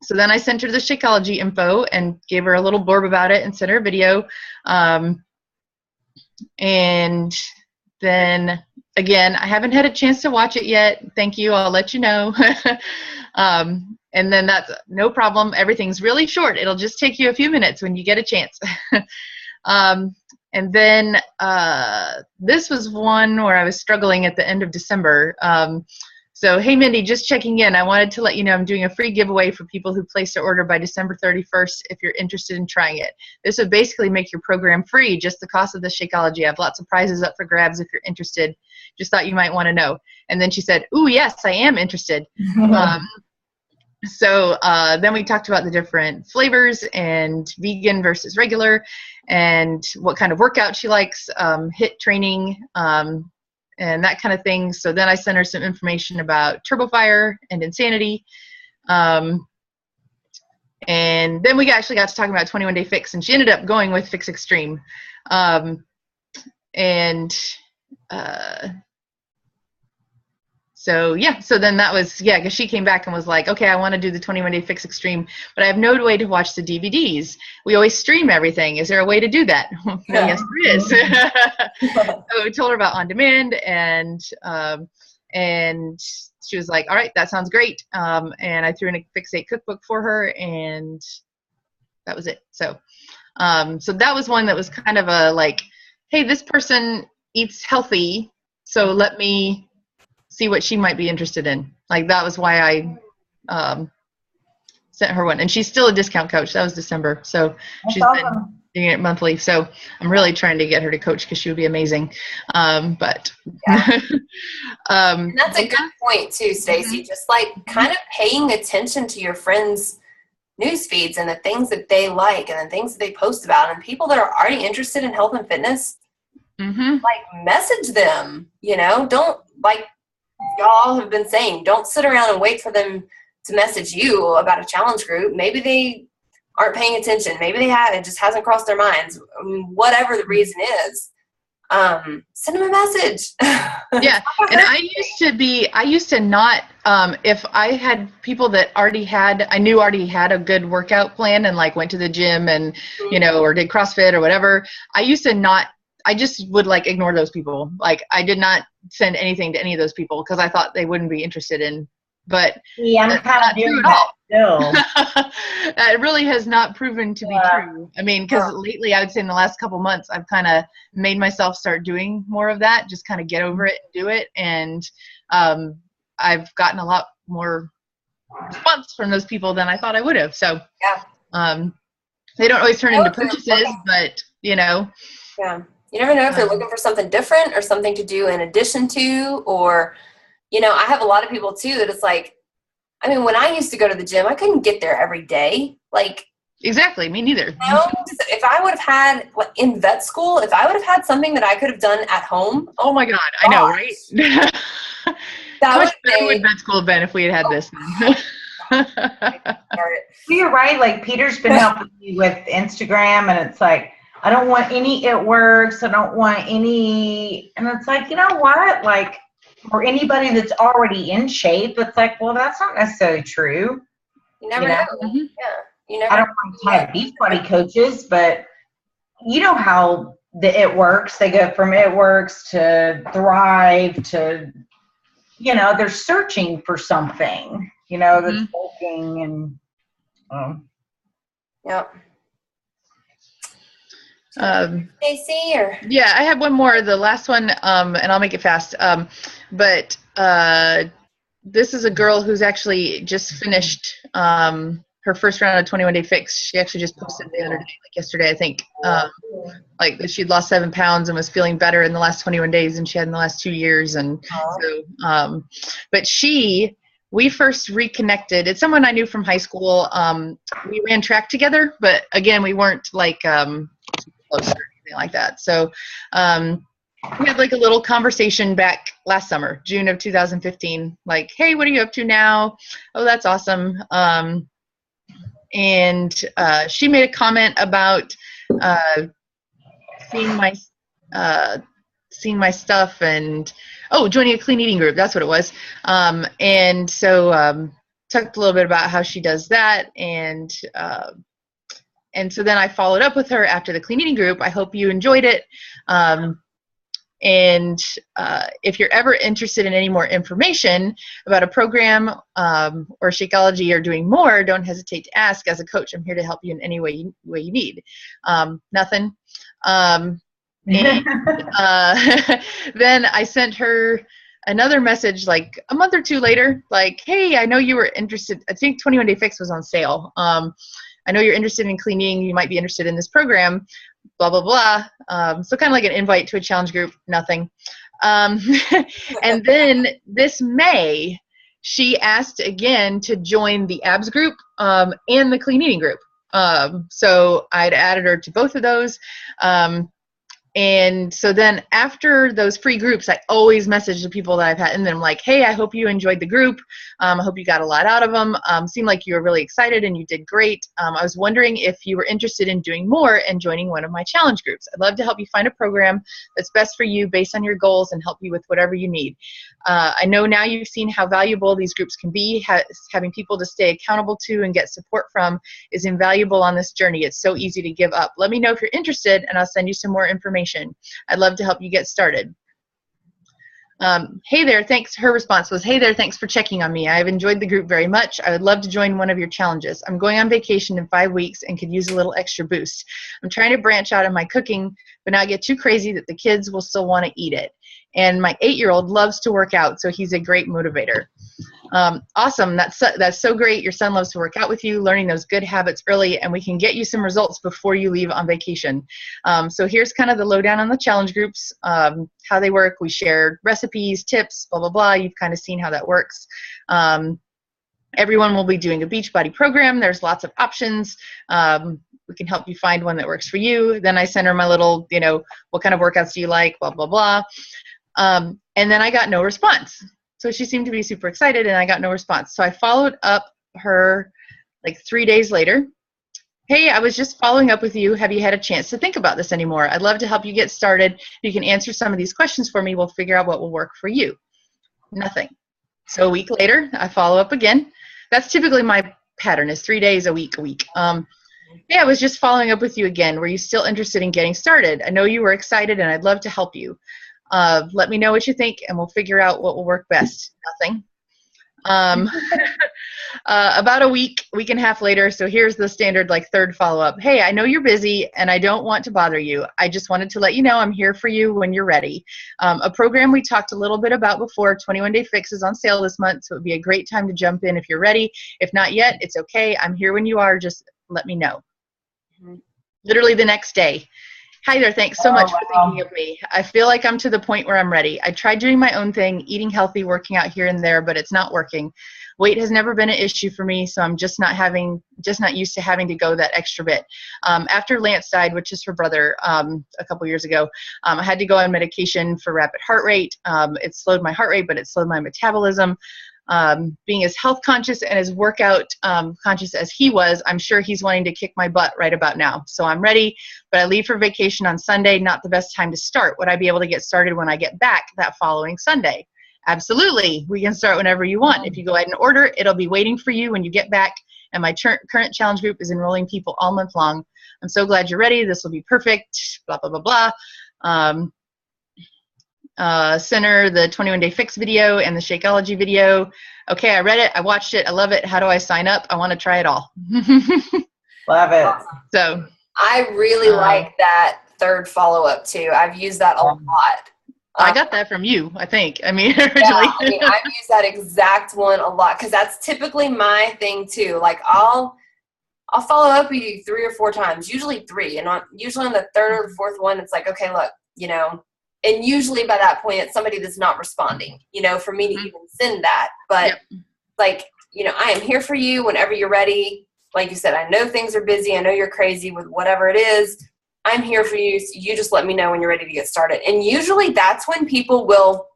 So then I sent her the Shakeology info and gave her a little blurb about it and sent her a video. And then again, I haven't had a chance to watch it yet. Thank you, I'll let you know. And then that's no problem. Everything's really short. It'll just take you a few minutes when you get a chance. And then this was one where I was struggling at the end of December. So, hey, Mindy, just checking in. I wanted to let you know I'm doing a free giveaway for people who place their order by December 31st if you're interested in trying it. This would basically make your program free, just the cost of the Shakeology. I have lots of prizes up for grabs if you're interested. Just thought you might want to know. And then she said, ooh, yes, I am interested. So then we talked about the different flavors and vegan versus regular and what kind of workout she likes, HIIT training, and that kind of thing. So then I sent her some information about TurboFire and Insanity. And then we actually got to talking about 21 Day Fix, and she ended up going with Fix Extreme. So yeah, so then that was, yeah, because she came back and was like, okay, I want to do the 21 Day Fix Extreme, but I have no way to watch the DVDs. We always stream everything. Is there a way to do that? Yes, there is. So we told her about On Demand, and she was like, all right, that sounds great. And I threw in a Fixate cookbook for her, and that was it. So so that was one that was kind of a like, hey, this person eats healthy, so let me see what she might be interested in. Like, that was why I sent her one. And she's still a discount coach. That was December. So she's been doing it monthly. So I'm really trying to get her to coach because she would be amazing. But yeah. And that's a good point too, Stacy. Just like kind of paying attention to your friends' news feeds and the things that they like and the things that they post about, and people that are already interested in health and fitness, like message them, you know, don't, like y'all have been saying, don't sit around and wait for them to message you about a challenge group. Maybe they aren't paying attention. Maybe they have, it just hasn't crossed their minds. I mean, whatever the reason is, send them a message. Yeah. And I used to not, if I had people that I knew already had a good workout plan and like went to the gym and, you know, or did CrossFit or whatever, I just would like ignore those people. Like, I did not send anything to any of those people because I thought they wouldn't be interested in, but yeah, I'm kind of doing that still. That really has not proven to be true. I mean, because lately I would say in the last couple months, I've kind of made myself start doing more of that, just kind of get over it and do it. And I've gotten a lot more response from those people than I thought I would have. So they don't always turn into purchases, but you know. Yeah. You never know if they're looking for something different or something to do in addition to, or, you know, I have a lot of people too that it's like, I mean, when I used to go to the gym, I couldn't get there every day. Like, exactly, me neither. You know, if I would have had, like, in vet school, if I would have had something that I could have done at home. Oh my God, I know, right? How much better would vet school have been if we had this? You're right. Like, Peter's been helping me with Instagram, and it's like, I don't want any, it works. I don't want any, and it's like, you know what? Like, for anybody that's already in shape, it's like, well, that's not necessarily true. You never know. Yeah. You never I don't want to have Beachbody coaches, but you know how it works. They go from It Works to Thrive to, you know, they're searching for something, you know, that's working and, Yep. Stacey, or yeah, I have one more, the last one, and I'll make it fast. But this is a girl who's actually just finished her first round of 21 Day Fix. She actually just posted the other day, like yesterday, I think, like she'd lost 7 pounds and was feeling better in the last 21 days than she had in the last 2 years. And so, but we first reconnected. It's someone I knew from high school. We ran track together, but again, we weren't like close or anything like that. So we had like a little conversation back last summer, June of 2015, like, hey, what are you up to now? Oh, that's awesome. And she made a comment about seeing my stuff and joining a clean eating group. That's what it was. And so talked a little bit about how she does that, and so then I followed up with her after the clean eating group. I hope you enjoyed it. And if you're ever interested in any more information about a program or Shakeology or doing more, don't hesitate to ask. As a coach, I'm here to help you in any way you need. Nothing. And then I sent her another message like a month or two later, like, hey, I know you were interested. I think 21 Day Fix was on sale. I know you're interested in cleaning. You might be interested in this program, blah, blah, blah. So kind of like an invite to a challenge group, nothing. And then this May, she asked again to join the abs group and the clean eating group. So I'd added her to both of those. And so then after those free groups, I always message the people that I've had, and then I'm like, hey, I hope you enjoyed the group. I hope you got a lot out of them. Seemed like you were really excited and you did great. I was wondering if you were interested in doing more and joining one of my challenge groups. I'd love to help you find a program that's best for you based on your goals and help you with whatever you need. I know now you've seen how valuable these groups can be. Having people to stay accountable to and get support from is invaluable on this journey. It's so easy to give up. Let me know if you're interested and I'll send you some more information. I'd love to help you get started. Hey there, thanks. Her response was, hey there, thanks for checking on me. I've enjoyed the group very much. I would love to join one of your challenges. I'm going on vacation in 5 weeks and could use a little extra boost. I'm trying to branch out in my cooking, but not get too crazy that the kids will still want to eat it. And my 8-year-old loves to work out, so he's a great motivator. Awesome. That's so great. Your son loves to work out with you, learning those good habits early, and we can get you some results before you leave on vacation. So here's kind of the lowdown on the challenge groups, how they work. We share recipes, tips, blah, blah, blah. You've kind of seen how that works. Everyone will be doing a Beachbody program. There's lots of options. We can help you find one that works for you. Then I send her my little, what kind of workouts do you like, blah, blah, blah. And then I got no response. So she seemed to be super excited, and I got no response. So I followed up her like 3 days later. Hey, I was just following up with you. Have you had a chance to think about this anymore? I'd love to help you get started. If you can answer some of these questions for me, we'll figure out what will work for you. Nothing. So a week later, I follow up again. That's typically my pattern, is 3 days a week. Yeah, I was just following up with you again. Were you still interested in getting started? I know you were excited, and I'd love to help you. Let me know what you think, and we'll figure out what will work best. Nothing. About a week and a half later, so here's the standard third follow-up. Hey, I know you're busy, and I don't want to bother you. I just wanted to let you know I'm here for you when you're ready. A program we talked a little bit about before, 21 Day Fix, is on sale this month, so it would be a great time to jump in if you're ready. If not yet, it's okay. I'm here when you are. Just let me know. Literally the next day. Hi there, thanks so much for thinking of me. I feel like I'm to the point where I'm ready. I tried doing my own thing, eating healthy, working out here and there, but it's not working. Weight has never been an issue for me, so I'm just not used to having to go that extra bit. After Lance died, which is her brother, a couple years ago, I had to go on medication for rapid heart rate. It slowed my heart rate, but it slowed my metabolism. Being as health conscious and as workout conscious as he was, I'm sure he's wanting to kick my butt right about now. So I'm ready, but I leave for vacation on Sunday. Not the best time to start. Would I be able to get started when I get back that following Sunday? Absolutely. We can start whenever you want. If you go ahead and order, it'll be waiting for you when you get back. And my current challenge group is enrolling people all month long. I'm so glad you're ready. This will be perfect. Blah, blah, blah, blah. Center, the 21 Day Fix video and the Shakeology video. Okay, I read it. I watched it. I love it. How do I sign up? I want to try it all. Love it. Awesome. So I really like that third follow-up too. I've used that a lot. I got that from you, I think. Originally. Yeah, I've used that exact one a lot because that's typically my thing too. I'll follow up with you 3 or 4 times, usually 3, and usually on the 3rd or 4th one, it's like, okay, look, and usually by that point, it's somebody that's not responding, for me to even send that. But I am here for you whenever you're ready. Like you said, I know things are busy. I know you're crazy with whatever it is. I'm here for you. So you just let me know when you're ready to get started. And usually that's when people will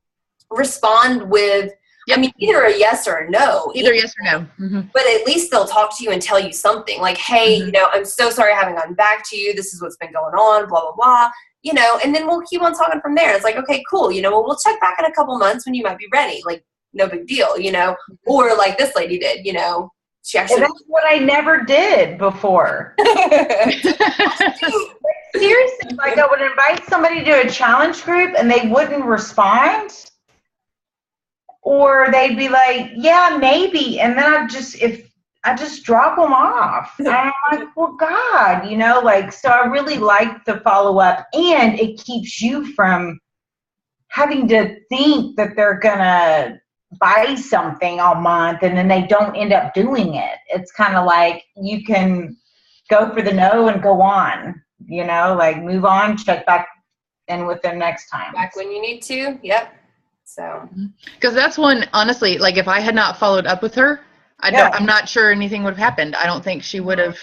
respond with, either a yes or a no. Either yes or no. Mm-hmm. But at least they'll talk to you and tell you something like, hey, I'm so sorry I haven't gotten back to you. This is what's been going on, blah, blah, blah. And then we'll keep on talking from there. It's like, okay, cool. We'll check back in a couple months when you might be ready. No big deal, or like this lady did, she actually. And that's what I never did before. Seriously, I would invite somebody to a challenge group and they wouldn't respond. Or they'd be like, yeah, maybe. And then I just drop them off. And I'm like, well, God, so I really like the follow up, and it keeps you from having to think that they're going to buy something all month and then they don't end up doing it. It's kind of like you can go for the no and go on, move on, check back in with them next time. Back when you need to. Yep. So. Because that's one, honestly, if I had not followed up with her, I'm not sure anything would have happened. I don't think she would have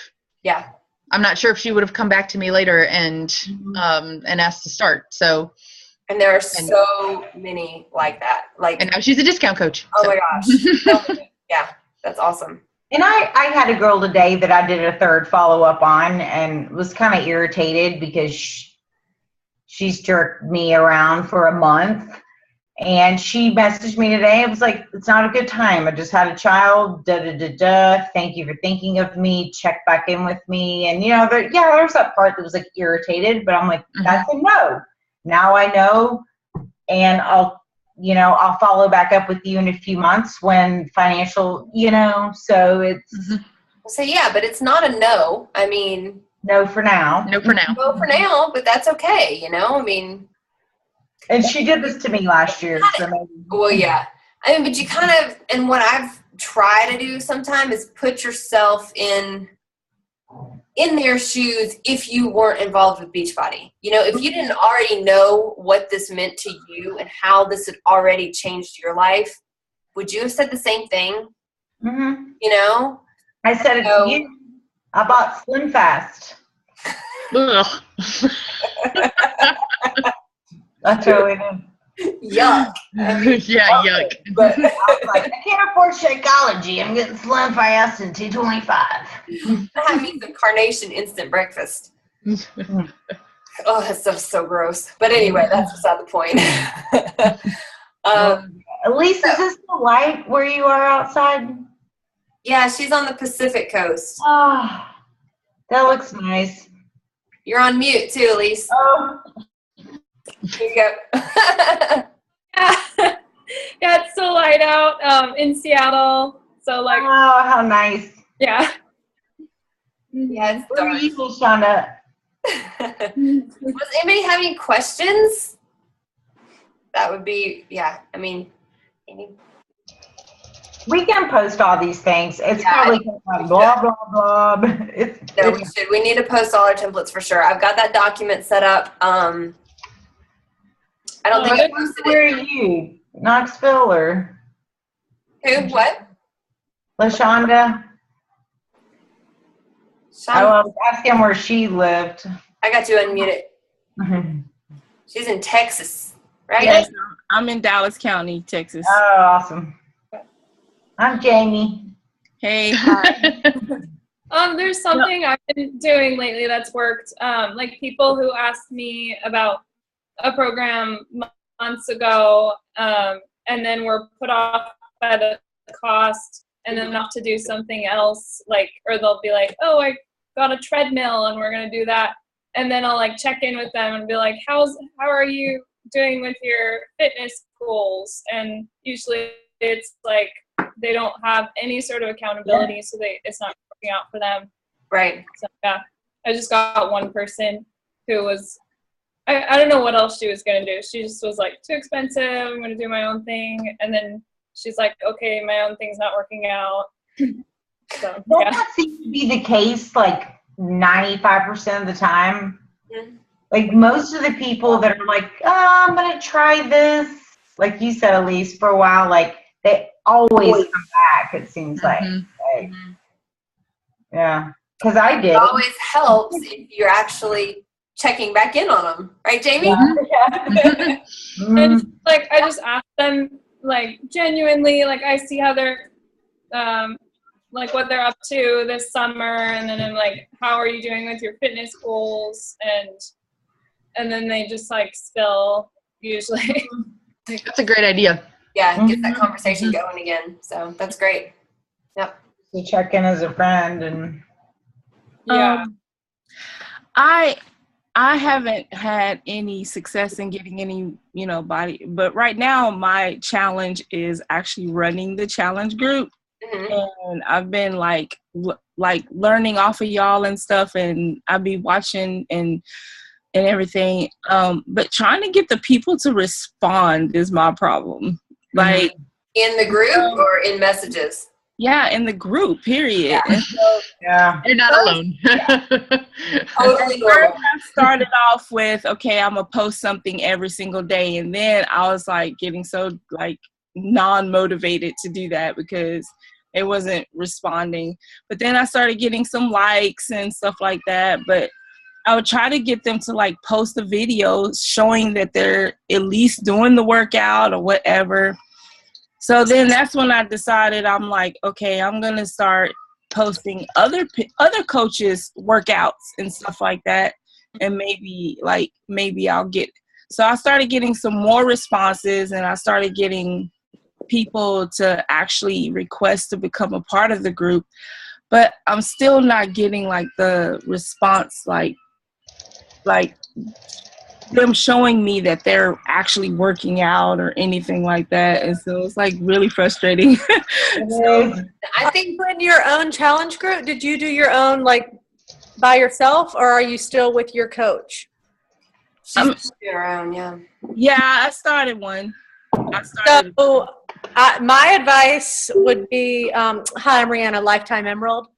I'm not sure if she would have come back to me later and asked to start. So, and there are so many like that. Like, and now she's a discount coach. Oh so. my gosh. Yeah, that's awesome. And I had a girl today that I did a third follow-up on and was kind of irritated because she's jerked me around for a month. And she messaged me today. It was like, it's not a good time. I just had a child. Thank you for thinking of me. Check back in with me. And, you know, there's that part that was like irritated. But I'm like, that's a no. Now I know. And I'll follow back up with you in a few months when financial, so it's. So, yeah, but it's not a no. I mean. No for now. No for now. No for now, but that's okay, I mean. And she did this to me last year. So maybe. Well, yeah. I mean, but you kind of, and what I've tried to do sometimes is put yourself in their shoes if you weren't involved with Beachbody. If you didn't already know what this meant to you and how this had already changed your life, would you have said the same thing? Mm-hmm. I said it to you. I bought Slim Fast. I totally did. Yuck. Yeah, yuck. But I was like, I can't afford Shakeology. I'm getting Slim Fast and $2.25. That means a Carnation instant breakfast. Oh, that stuff's so gross. But anyway, that's beside the point. Elise, is this the light where you are outside? Yeah, she's on the Pacific Coast. Oh, that looks nice. You're on mute too, Elise. Oh. Here you go. Yeah, it's still light out in Seattle. So like, oh, how nice. Yeah. Yeah, it's Where are dark. you, Shonda? Was anybody having questions? That would be, yeah. I mean, we can post all these things. It's Yeah, probably like blah, blah, blah. no, we should. We need to post all our templates for sure. I've got that document set up. I don't think I posted Where it. are you? Knoxville or Who? What? LaShonda? Sean? I was asking where she lived. I got you unmuted. Oh, She's in Texas, right? Yes, I'm in Dallas County, Texas. awesome. I'm Jamie. Hey, hi. There's something I've been doing lately that's worked. Like people who asked me about a program months ago, and then were put off by the cost and then enough to do something else, like, or they'll be like, oh, I got a treadmill and we're going to do that. And then I'll like check in with them and be like, how are you doing with your fitness goals? And usually it's like, they don't have any sort of accountability, so it's not working out for them. Right. So yeah, I just got one person who was, I don't know what else she was going to do. She just was like, too expensive, I'm going to do my own thing. And then she's like, okay, my own thing's not working out. So, yeah. That seems to be the case like 95% of the time. Mhm. Like most of the people that are like, oh, I'm going to try this, like you said, Elise, for a while, like they always come back, it seems like. Like, yeah, because I did. It always helps if you're actually checking back in on them. Right, Jamie? And like, I just ask them, like, genuinely, like, I see how they're, like, what they're up to this summer, and then I'm like, how are you doing with your fitness goals? And then they just, like, spill, usually. That's a great idea. Yeah, get that conversation going again. So that's great. Yep. You check in as a friend and. Yeah. I haven't had any success in getting any, body, but right now my challenge is actually running the challenge group. Mm-hmm. And I've been like learning off of y'all and stuff, and I'll be watching and everything. But trying to get the people to respond is my problem. Like In the group or in messages? yeah, in the group, period. Yeah. And so Yeah. You're not alone. Totally normal. I started off with, okay, I'm gonna post something every single day, and then I was like getting so like non-motivated to do that because it wasn't responding. But then I started getting some likes and stuff like that. But I would try to get them to like post a video showing that they're at least doing the workout or whatever. So then that's when I decided, I'm like, okay, I'm going to start posting other coaches' workouts and stuff like that. And maybe I'll get, so I started getting some more responses, and I started getting people to actually request to become a part of the group. But I'm still not getting like the response, like them showing me that they're actually working out or anything like that. And so it's like really frustrating. So I think in your own challenge group, did you do your own like by yourself, or are you still with your coach? she's your own, yeah. Yeah, I started one. So my advice would be, hi, I'm Rihanna, Lifetime Emerald.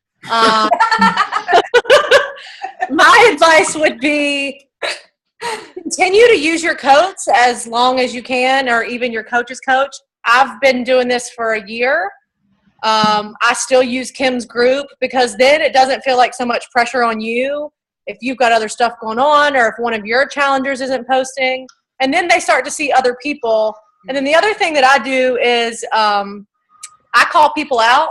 My advice would be continue to use your coach as long as you can, or even your coach's coach. I've been doing this for a year. I still use Kim's group because then it doesn't feel like so much pressure on you if you've got other stuff going on, or if one of your challengers isn't posting. And then they start to see other people. And then the other thing that I do is I call people out.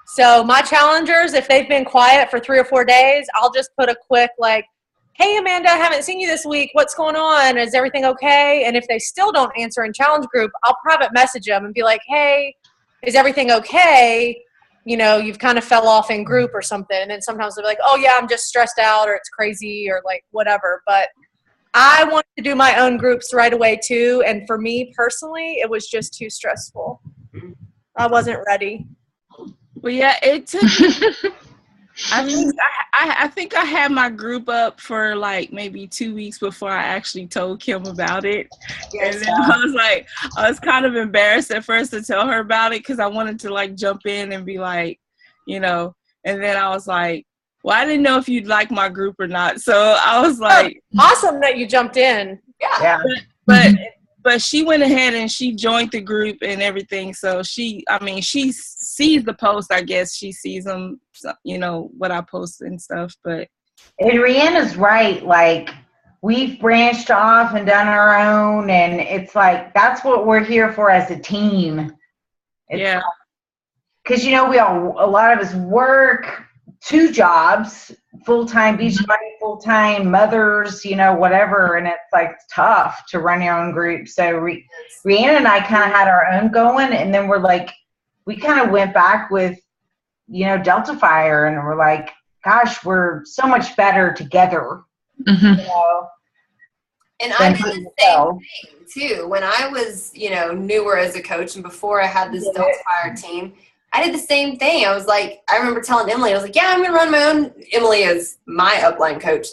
So my challengers, if they've been quiet for 3 or 4 days, I'll just put a quick like, hey, Amanda, I haven't seen you this week. What's going on? Is everything okay? And if they still don't answer in challenge group, I'll private message them and be like, hey, is everything okay? You know, you've kind of fell off in group or something. And then sometimes they'll be like, oh, yeah, I'm just stressed out, or it's crazy, or like whatever. But I wanted to do my own groups right away too. And for me personally, it was just too stressful. I wasn't ready. Well, yeah, it took I think I had my group up for like maybe 2 weeks before I actually told Kim about it. Yes. And then I was kind of embarrassed at first to tell her about it because I wanted to like jump in and be like, you know, and then I was like, well, I didn't know if you'd like my group or not. So I was like, awesome that you jumped in. Yeah. But she went ahead and she joined the group and everything. So she sees the post, I guess. She sees them, you know, what I post and stuff. But and Rihanna's right. Like, we've branched off and done our own. And it's like, that's what we're here for as a team. Yeah. Because, you know, a lot of us work 2 jobs, full-time Beachbody, full-time mothers, you know, whatever. And it's like tough to run your own group. So Rihanna and I kind of had our own going. And then we're like, we kind of went back with, you know, Delta Fire. And we're like, gosh, we're so much better together. Mm-hmm. You know? And I did the same thing too. When I was, you know, newer as a coach and before I had this Delta Fire team, I did the same thing. I was like, I remember telling Emily, I was like, yeah, I'm going to run my own. Emily is my upline coach.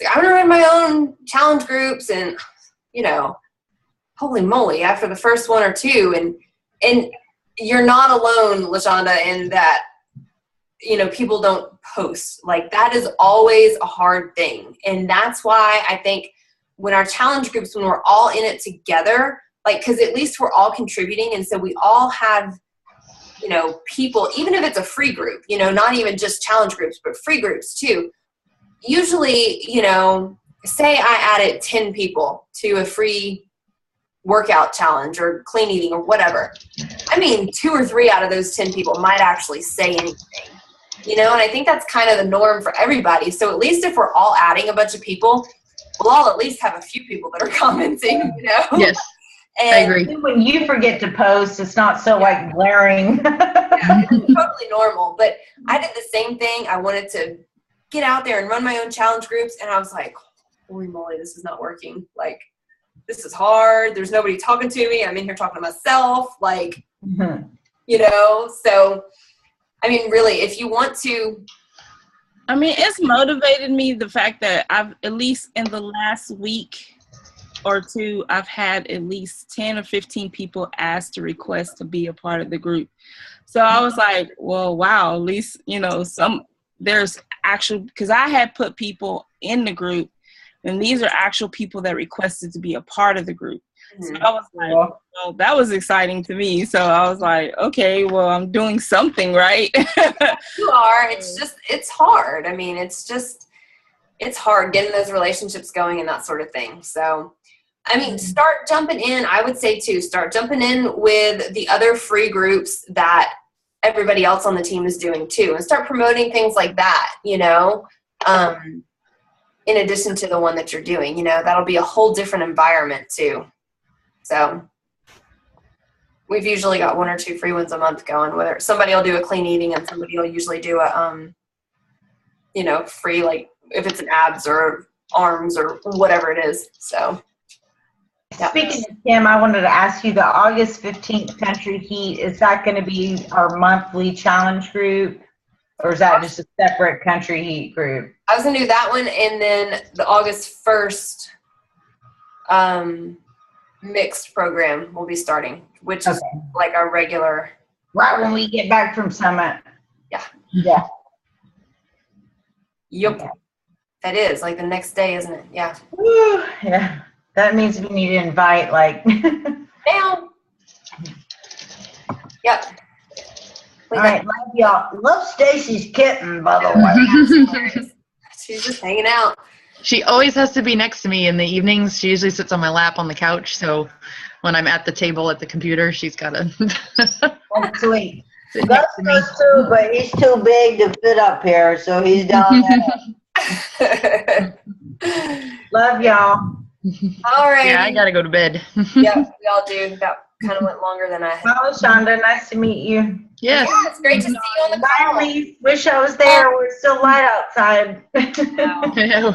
Like, I'm going to run my own challenge groups. And, you know, holy moly, after the first 1 or 2. And you're not alone, LaShonda, in that, you know, people don't post. Like, that is always a hard thing. And that's why I think when our challenge groups, when we're all in it together, like, because at least we're all contributing. And so we all have, you know, people, even if it's a free group, you know, not even just challenge groups, but free groups too. Usually, you know, say I added 10 people to a free workout challenge or clean eating or whatever. I mean, 2 or 3 out of those 10 people might actually say anything, you know, and I think that's kind of the norm for everybody. So at least if we're all adding a bunch of people, we'll all at least have a few people that are commenting, you know? Yes. And I agree. When you forget to post, it's not so like glaring. Yeah, it's totally normal. But I did the same thing. I wanted to get out there and run my own challenge groups. And I was like, holy moly, this is not working. Like, this is hard. There's nobody talking to me. I'm in here talking to myself. Like, you know, so, I mean, really, if you want to. I mean, it's motivated me, the fact that I've, at least in the last week or 2, I've had at least 10 or 15 people ask to request to be a part of the group. So I was like, well, wow, at least, you know, there's actual, because I had put people in the group And these are actual people that requested to be a part of the group. So Mhm. I was like, well, that was exciting to me. So I was like, okay, well, I'm doing something right. You are. It's hard. I mean, it's hard getting those relationships going and that sort of thing. So, I mean, start jumping in. I would say too, start jumping in with the other free groups that everybody else on the team is doing too, and start promoting things like that, you know, in addition to the one that you're doing, you know, that'll be a whole different environment too. So we've usually got 1 or 2 free ones a month going, whether somebody will do a clean eating and somebody will usually do a, you know, free, like if it's an abs or arms or whatever it is. So. Yeah. Speaking of Kim, I wanted to ask you, the August 15th Country Heat, is that going to be our monthly challenge group, or is that just a separate Country Heat group? I was going to do that one, and then the August 1st mixed program will be starting, which is like our regular. Right when we get back from Summit. Yeah. Yeah. Yep. Okay. That is like the next day, isn't it? Yeah. Woo, yeah. That means we need to invite, like. Now. Yep. All right, love y'all. Love Stacy's kitten, by the way. She's just hanging out. She always has to be next to me in the evenings. She usually sits on my lap on the couch. So when I'm at the table at the computer, she's got to. That's sweet. Gus does too, but he's too big to fit up here, so he's down there. Love y'all. All right. Yeah, I got to go to bed. Yeah, we all do. That kind of went longer than I had. Hello, Shonda. Nice to meet you. Yes. Yeah, it's great to see you on the Bye, call. Elise. Wish I was there. We're still light outside. I know.